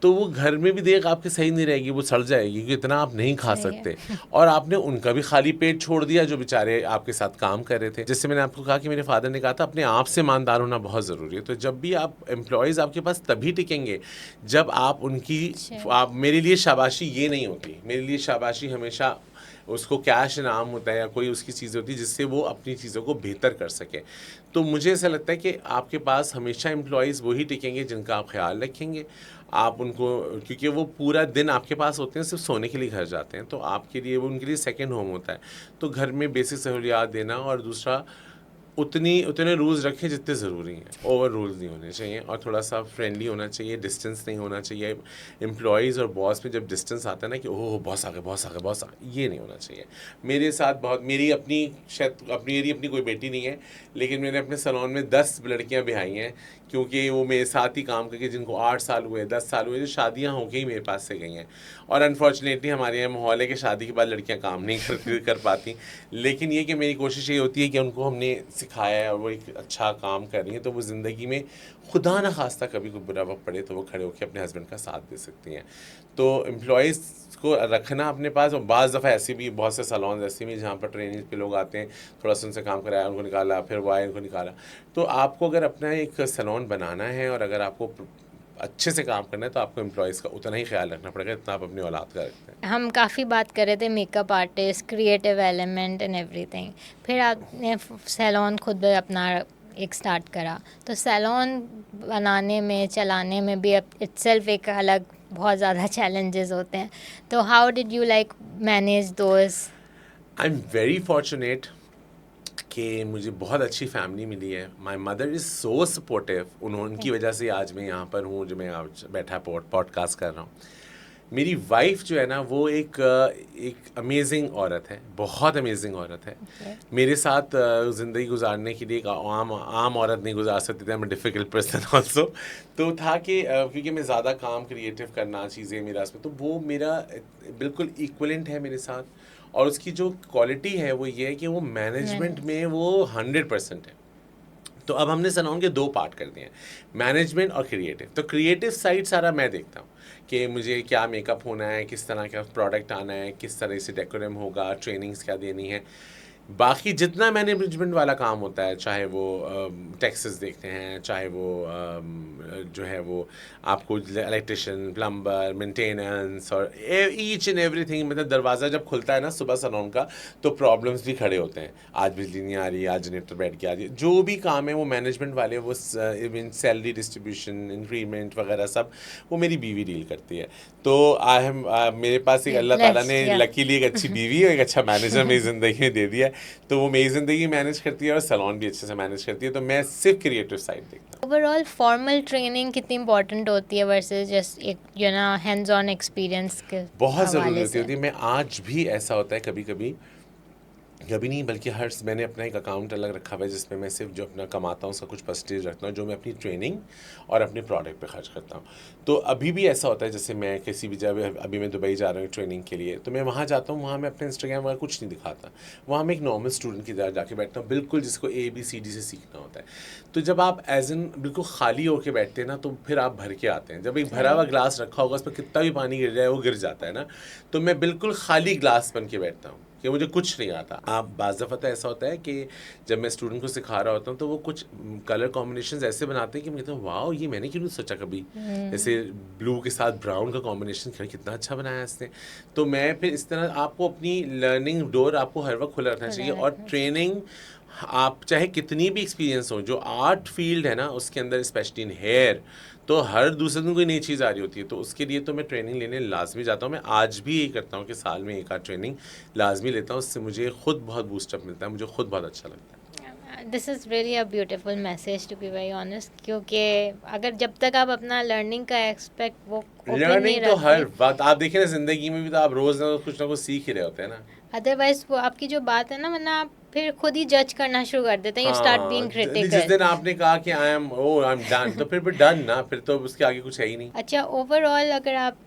तो वो घर में भी देग आपकी सही नहीं रहेगी, वो सड़ जाएगी, क्योंकि इतना आप नहीं खा सही है। सकते। और आपने उनका भी खाली पेट छोड़ दिया जो बेचारे आपके साथ काम कर रहे थे। जैसे मैंने आपको कहा कि मेरे फादर ने कहा था, अपने आप से ईमानदार होना बहुत ज़रूरी है। तो जब भी आप, एम्प्लॉयज़ आपके पास तभी टिकेंगे जब आप उनकी, अच्छा, आप, मेरे लिए शाबाशी ये नहीं होती, मेरे लिए शाबाशी हमेशा उसको कैश इनाम होता है या कोई उसकी चीज़ होती है जिससे वो अपनी चीज़ों को बेहतर कर सके। तो मुझे ऐसा लगता है कि आपके पास हमेशा एम्प्लॉयज़ वही टिकेंगे जिनका आप ख्याल रखेंगे। आप उनको, क्योंकि वो पूरा दिन आपके पास होते हैं, सिर्फ सोने के लिए घर जाते हैं, तो आपके लिए वो, उनके लिए सेकंड होम होता है। तो घर में बेसिक सहूलियात देना, और दूसरा उतने रूल्स रखें जितने ज़रूरी हैं, ओवर रूल्स नहीं होने चाहिए, और थोड़ा सा फ्रेंडली होना चाहिए, डिस्टेंस नहीं होना चाहिए। एम्प्लॉयज़ और बॉस में जब डिस्टेंस आता है ना कि ओह बॉस आ गए, बॉस आ गए, बॉस आ गए, ये नहीं होना चाहिए। मेरे साथ बहुत, मेरी अपनी शायद अपनी कोई बेटी नहीं है, लेकिन मैंने अपने सैलून में 10 लड़कियां बिहाई हैं, क्योंकि वो मेरे साथ ही काम करके, जिनको 8 साल हुए, 10 साल हुए, जो शादियां होके ही मेरे पास से गई हैं। और अनफॉर्चुनेटली हमारे यहाँ माहौल है कि शादी के बाद लड़कियां काम नहीं कर पाती, लेकिन ये कि मेरी कोशिश ये होती है कि उनको हमने सिखाया है और वो एक अच्छा काम कर रही हैं, तो वो ज़िंदगी में खुदा न खास्ता कभी कोई बुरा वक्त पड़े तो वो खड़े होकर अपने हस्बैंड का साथ दे सकती हैं। तो एम्प्लॉयज़ को रखना अपने पास, और बाज़ दफ़ा ऐसी भी बहुत से सैलून ऐसे भी जहाँ पर ट्रेनिंग पे लोग आते हैं, थोड़ा सा उनसे काम कराया, उनको निकाला, फिर वो आए, उनको निकाला। तो आपको अगर अपना एक सैलून बनाना है और अगर आपको अच्छे से काम करना है तो आपको एम्प्लॉयज़ का उतना ही ख्याल रखना पड़ेगा जितना आप अपनी औलाद का रखते हैं। हम काफ़ी बात कर रहे थे makeup artist, creative element and everything, फिर आपने सैलून खुद अपना एक स्टार्ट करा, तो सैलून बनाने में, चलाने में भी इटसेल्फ एक अलग बहुत ज़्यादा चैलेंजेस होते हैं, तो how did you like manage those? I am very fortunate कि मुझे बहुत अच्छी फैमिली मिली है। My mother is so supportive, उनकी वजह से आज मैं यहाँ पर हूँ, जो मैं आज बैठा पॉडकास्ट कर रहा हूँ। मेरी वाइफ जो है ना, वो एक अमेजिंग औरत है, बहुत अमेजिंग औरत है। मेरे साथ ज़िंदगी गुजारने के लिए एक आम औरत नहीं गुजार सकती थी, मैं डिफ़िकल्ट पर्सन ऑल्सो। तो था कि क्योंकि मैं ज़्यादा काम क्रिएटिव करना, चीज़ें मेरा उसमें, तो वो मेरा बिल्कुल इक्वलेंट है मेरे साथ। और उसकी जो क्वालिटी है वो ये है कि वो मैनेजमेंट में वो 100% है। तो अब हमने सैलून के 2 पार्ट कर दिए हैं, मैनेजमेंट और क्रिएटिव। तो क्रिएटिव साइड सारा मैं देखता हूँ कि मुझे क्या मेकअप होना है, किस तरह का प्रोडक्ट आना है, किस तरह से डेकोरम होगा, ट्रेनिंग्स क्या देनी है। बाकी जितना मैनेजमेंट वाला काम होता है, चाहे वो टैक्सेस देखते हैं, चाहे वो जो है वो आपको इलेक्ट्रिशियन, प्लम्बर, मेंटेनेंस और ईच एंड एवरीथिंग, मतलब दरवाज़ा जब खुलता है ना सुबह सैलून का, तो प्रॉब्लम्स भी खड़े होते हैं। आज बिजली नहीं आ रही, आज जनरेटर बैठ के आ रही है, जो भी काम है वो मैनेजमेंट वाले, वो इवन सैलरी डिस्ट्रीब्यूशन, इंक्रीमेंट वगैरह सब वो मेरी बीवी डील करती है। तो मेरे पास एक अल्लाह ताला ने लकीली एक अच्छी बीवी और एक अच्छा मैनेजर मेरी ज़िंदगी में दे दिया है, तो वो मेरी ज़िंदगी मैनेज करती है और सैलून भी अच्छे से मैनेज करती है। तो मैं सिर्फ क्रिएटिव साइड देखता हूँ। ओवरऑल फॉर्मल ट्रेनिंग कितनी इंपॉर्टेंट होती है वर्सेस जस्ट एक हैंड्स ऑन एक्सपीरियंस के बहुत ज़रूरी हवाले होती से? है। मैं आज भी ऐसा होता है कभी कभी, कभी नहीं बल्कि मैंने अपना एक अकाउंट अलग रखा हुआ है जिसमें मैं सिर्फ जो अपना कमाता हूँ उसका कुछ परसेंटेज रखता हूँ, जो मैं अपनी ट्रेनिंग और अपने प्रोडक्ट पे खर्च करता हूँ। तो अभी भी ऐसा होता है, जैसे मैं किसी भी जगह, अभी मैं दुबई जा रहा हूँ ट्रेनिंग के लिए, तो मैं वहाँ जाता हूँ, वहाँ मैं अपने इंस्टाग्राम वगैरह कुछ नहीं दिखाता, वहाँ मैं एक नॉर्मल स्टूडेंट की तरह जाके बैठता हूँ, बिल्कुल जिसको ABCD से सीखना होता है। तो जब आप एज एन बिल्कुल खाली होकर बैठते हैं ना, तो फिर आप भर के आते हैं। जब एक भरा हुआ ग्लास रखा होगा, उसमें कितना भी पानी गिर जाए वो गिर जाता है ना, तो मैं बिल्कुल खाली ग्लास बन के बैठता हूँ कि मुझे कुछ नहीं आता। आप बाज़ दफ़ा तो ऐसा होता है कि जब मैं स्टूडेंट को सिखा रहा होता हूँ तो वो कुछ कलर कॉम्बिनेशंस ऐसे बनाते हैं कि मैं कहता हूँ वाओ, ये मैंने क्यों नहीं सोचा कभी। जैसे ब्लू के साथ ब्राउन का कॉम्बिनेशन कितना अच्छा बनाया इसने। तो मैं फिर इस तरह, आपको अपनी लर्निंग डोर आपको हर वक्त खुला रखना चाहिए। और ट्रेनिंग आप चाहे कितनी भी एक्सपीरियंस हो, जो आर्ट फील्ड है ना उसके अंदर, स्पेशली इन हेयर, तो हर दूसरे दिन कोई नई चीज़ आ रही होती है, तो उसके लिए तो मैं ट्रेनिंग लेने लाजमी जाता हूँ। मैं आज भी यही करता हूँ कि साल में एक आध ट्रेनिंग लाजमी लेता हूँ, उससे मुझे खुद बहुत बूस्टअप मिलता है, मुझे खुद बहुत अच्छा लगता है। This is really a beautiful message to be very honest, क्योंकि अगर जब तक आप अपना लर्निंग का एस्पेक्ट वो ओपन नहीं लर्निंग तो हर रखते, बात आप देखिए ना, ज़िंदगी में भी तो आप रोज़ ना कुछ सीख ही रहे होते हैं ना। अदरवाइज वो आपकी जो बात है ना, वरना आप फिर खुद ही जज करना शुरू कर देते हैं, यू स्टार्ट हाँ, बीइंग जिस क्रिटिकल। दिन आपने कहा कि आई एम डन, तो फिर डन ना, फिर तो उसके आगे कुछ है ही नहीं। अच्छा, ओवरऑल अगर आप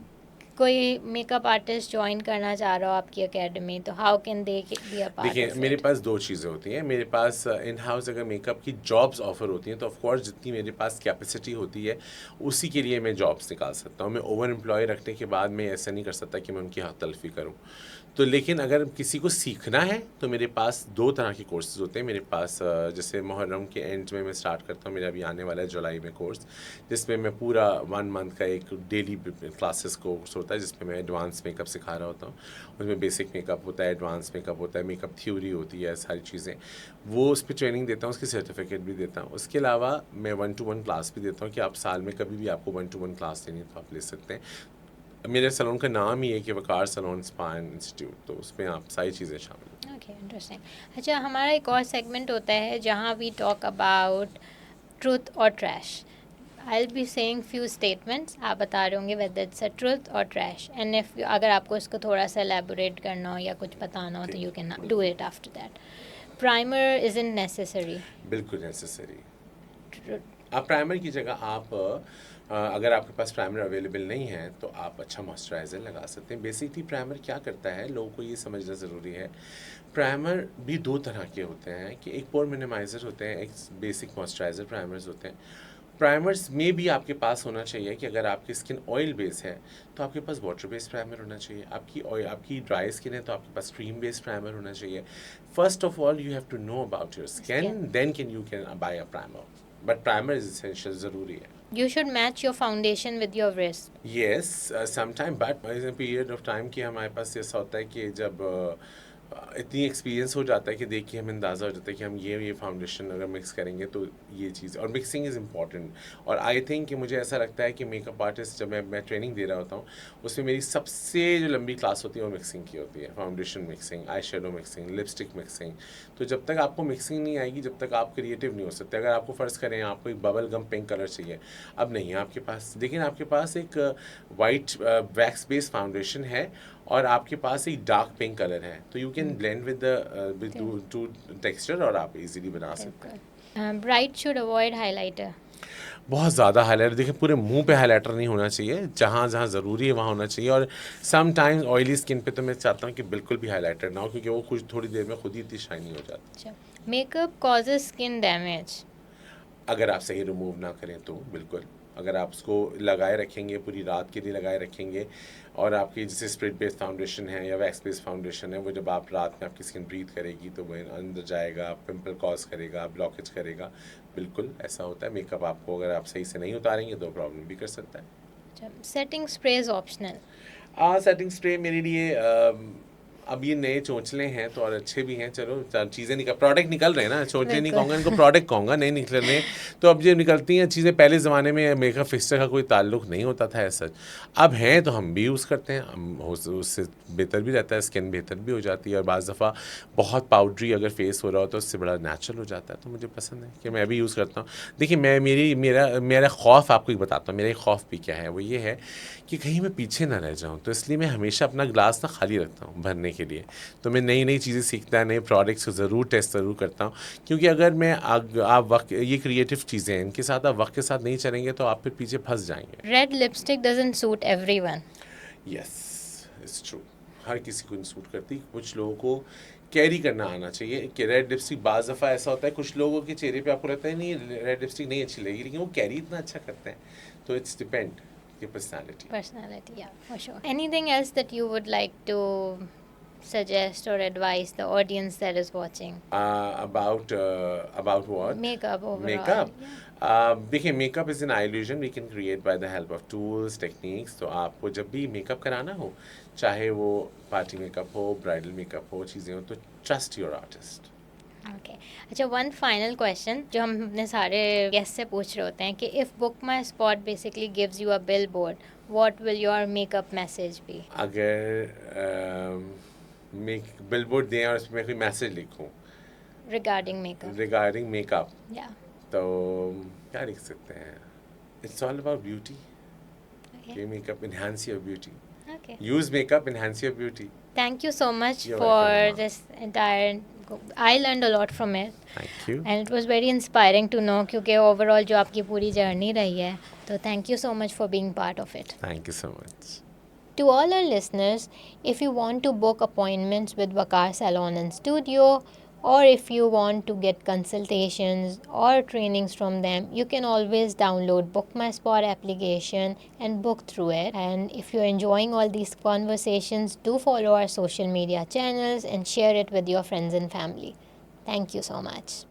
कोई मेकअप आर्टिस्ट ज्वाइन करना चाह रहा हो आपकी एकेडमी, तो how can they be a part देखिए, ऑफ मेरे इट? पास 2 चीज़ें होती हैं। मेरे पास इन हाउस अगर मेकअप की जॉब्स ऑफ़र होती हैं तो ऑफ़ कोर्स जितनी मेरे पास कैपेसिटी होती है उसी के लिए मैं जॉब्स निकाल सकता हूँ। मैं ओवर एम्प्लॉय रखने के बाद मैं ऐसा नहीं कर सकता कि मैं उनकी हक तलफ़ी करूँ। तो लेकिन अगर किसी को सीखना है तो मेरे पास 2 तरह के कोर्सेज़ होते हैं। मेरे पास जैसे मुहर्रम के एंड में मैं स्टार्ट करता हूँ, मेरा अभी आने वाला है जुलाई में कोर्स, जिसमें मैं पूरा 1 मंथ का एक डेली क्लासेस कोर्स होता है, जिसमें मैं एडवांस मेकअप सिखा रहा होता हूँ। उसमें बेसिक मेकअप होता है, एडवांस मेकअप होता है, मेकअप थ्योरी होती है, सारी चीज़ें वो उस पर ट्रेनिंग देता हूँ, उसकी सर्टिफिकेट भी देता हूँ। उसके अलावा मैं 1-to-1 क्लास भी देता हूँ कि आप साल में कभी भी आपको 1-to-1 क्लास लेनी है तो आप ले सकते हैं। मेरे सैलून का नाम ही है कि वकार सैलून स्पा इंस्टीट्यूट, तो उसमें आप सारी चीज़ें शामिल हैं। Okay, interesting. अच्छा, हमारा एक और सेगमेंट होता है जहाँ वी टॉक अबाउट ट्रूथ और trash. I will be saying few statements, आप बता रहे होंगे वेदर इट्स अ ट्रूथ और ट्रैश, एंड इफ अगर आपको इसको थोड़ा सा एलैबोरेट करना हो या कुछ बताना हो तो you can do it after that. Primer isn't necessary. बिल्कुल नेसेसरी। आप प्राइमर की जगह आप अगर आपके पास प्राइमर अवेलेबल नहीं है तो आप अच्छा मॉइस्चराइज़र लगा सकते हैं। बेसिकली प्राइमर क्या करता है, लोगों को ये समझना ज़रूरी है। प्राइमर भी दो तरह के होते हैं कि एक पोर मिनिमाइज़र होते हैं, एक बेसिक मॉइस्चराइज़र प्राइमर्स होते हैं। प्राइमर्स में भी आपके पास होना चाहिए कि अगर आपकी स्किन ऑयल बेस है तो आपके पास वाटर बेस्ड प्राइमर होना चाहिए। आपकी ड्राई स्किन है तो आपके पास क्रीम बेस्ड प्राइमर होना चाहिए। First of all you have to know about your skin, then you can buy a primer, but primer is essential, ज़रूरी है। You should match your foundation with your wrist. Yes, sometime, but there is a period of time कि हमारे पास ऐसा होता है कि जब इतनी एक्सपीरियंस हो जाता है कि देख के हमें अंदाज़ा हो जाता है कि हम ये फाउंडेशन अगर मिक्स करेंगे तो ये चीज़, और मिक्सिंग इज़ इम्पॉर्टेंट। और आई थिंक कि मुझे ऐसा लगता है कि मेकअप आर्टिस्ट जब मैं ट्रेनिंग दे रहा होता हूँ उसमें मेरी सबसे जो लंबी क्लास होती है वो मिक्सिंग की होती है। Foundation mixing, eye shadow mixing, lipstick mixing. तो जब तक आपको मिक्सिंग नहीं आएगी, जब तक आप क्रिएटिव नहीं हो सकते। अगर आपको फ़र्ज़ करें आपको एक बबल गम पिंक कलर चाहिए, अब नहीं है आपके पास, लेकिन आपके पास एक वाइट वैक्स बेस्ड फाउंडेशन है और आपके पास एक डार्क पिंक कलर है, तो you can blend with two texture और आप इजीली बना सकते हैं। Bright should avoid highlighter. बहुत ज़्यादा हाईलाइटर, देखिए पूरे मुंह पे हाईलाइटर नहीं होना चाहिए, जहाँ जहाँ ज़रूरी है वहाँ होना चाहिए। और सम टाइम्स ऑयली स्किन पे तो मैं चाहता हूँ कि बिल्कुल भी हाईलाइटर ना हो, क्योंकि वो कुछ थोड़ी देर में खुद ही इतनी शाइनी हो जाती है। Makeup causes skin damage. अगर आप सही रिमूव ना करें तो बिल्कुल, अगर आप उसको लगाए रखेंगे, पूरी रात के लिए लगाए रखेंगे, और आपकी जैसे स्प्रेड बेस्ड फाउंडेशन है या वैक्स बेस्ड फाउंडेशन है, वो जब आप रात में आपकी स्किन ब्रीथ करेगी तो वो अंदर जाएगा, पिंपल कॉज करेगा, ब्लॉकेज करेगा। बिल्कुल ऐसा होता है। मेकअप आपको अगर आप सही से नहीं उतारेंगे तो प्रॉब्लम भी कर सकता है। Setting spray is optional. Setting spray मेरे लिए अब ये नए चोंचले हैं तो और अच्छे भी हैं, चलो चीज़ें प्रोडक्ट निकल रहे हैं ना, चोंचले नहीं कहूँगा इनको, प्रोडक्ट कहूँगा, नहीं निकल रहे हैं। तो अब जो निकलती हैं चीज़ें, पहले ज़माने में मेकअप फिक्सचर का कोई ताल्लुक नहीं होता था ऐसा, अब हैं तो हम भी यूज़ करते हैं, उससे बेहतर भी रहता है, स्किन बेहतर भी हो जाती है। और बाज़ दफ़ा बहुत पाउडरी अगर फेस हो रहा हो तो उससे बड़ा नेचुरल हो जाता है, तो मुझे पसंद है कि मैं भी यूज़ करता हूँ। देखिए मेरा खौफ आपको एक बताता हूँ, मेरा एक खौफ भी क्या है, वो ये है कि कहीं मैं पीछे ना रह जाऊँ, तो इसलिए मैं हमेशा अपना ग्लास ना खाली रखता हूँ भरने के लिए। तो मैं नई नई चीज़ें सीखता, नए प्रोडक्ट्स को ज़रूर टेस्ट ज़रूर करता हूँ, क्योंकि अगर मैं आप वक्त, ये क्रिएटिव चीज़ें हैं, इनके साथ आप वक्त के साथ नहीं चलेंगे तो आप फिर पीछे फंस जाएंगे। Red lipstick doesn't suit everyone. Yes, it's true, हर किसी को नहीं सूट करती। कुछ लोगों को कैरी करना आना चाहिए कि रेड लिपस्टिक, बाज़ दफ़ा ऐसा होता है कुछ लोगों के चेहरे पे आपको लगता है नहीं रेड लिपस्टिक नहीं अच्छी लगेगी, लेकिन वो कैरी इतना अच्छा करते हैं। तो it's depend personality, yeah, for sure. Anything else that you would like to suggest or advise the audience that is watching? About what? Makeup overall. Makeup. Yeah. देखिए makeup is N illusion we can create by the help of tools, techniques। तो आपको जब भी makeup कराना हो, चाहे वो party makeup हो, ब्राइडल मेकअप हो, चीज़ें हो, तो ट्रस्ट योर आर्टिस्ट। ओके, अच्छा, वन फाइनल क्वेश्चन जो हम अपने सारे गेस्ट से पूछ रहे होते हैं कि if book my spot basically gives you a billboard, what will your makeup message be? अगर बिलबोर्ड दें और उसमें कोई मैसेज लिखूं रिगार्डिंग मेकअप, या तो क्या लिख सकते हैं? It's all about beauty. Makeup enhance your beauty. Okay. Use makeup, enhance your beauty. Thank you so much You're for welcome, this entire. I learned a lot from it. Thank you. And it was very inspiring to know क्योंकि overall जो आपकी पूरी journey रही है, तो thank you so much for being part of it. Thank you so much. To all our listeners, if you want to book appointments with Vakar Salon and Studio, or if you want to get consultations or trainings from them, you can always download Book My Spot application and book through it. And if you're enjoying all these conversations, do follow our social media channels and share it with your friends and family. Thank you so much.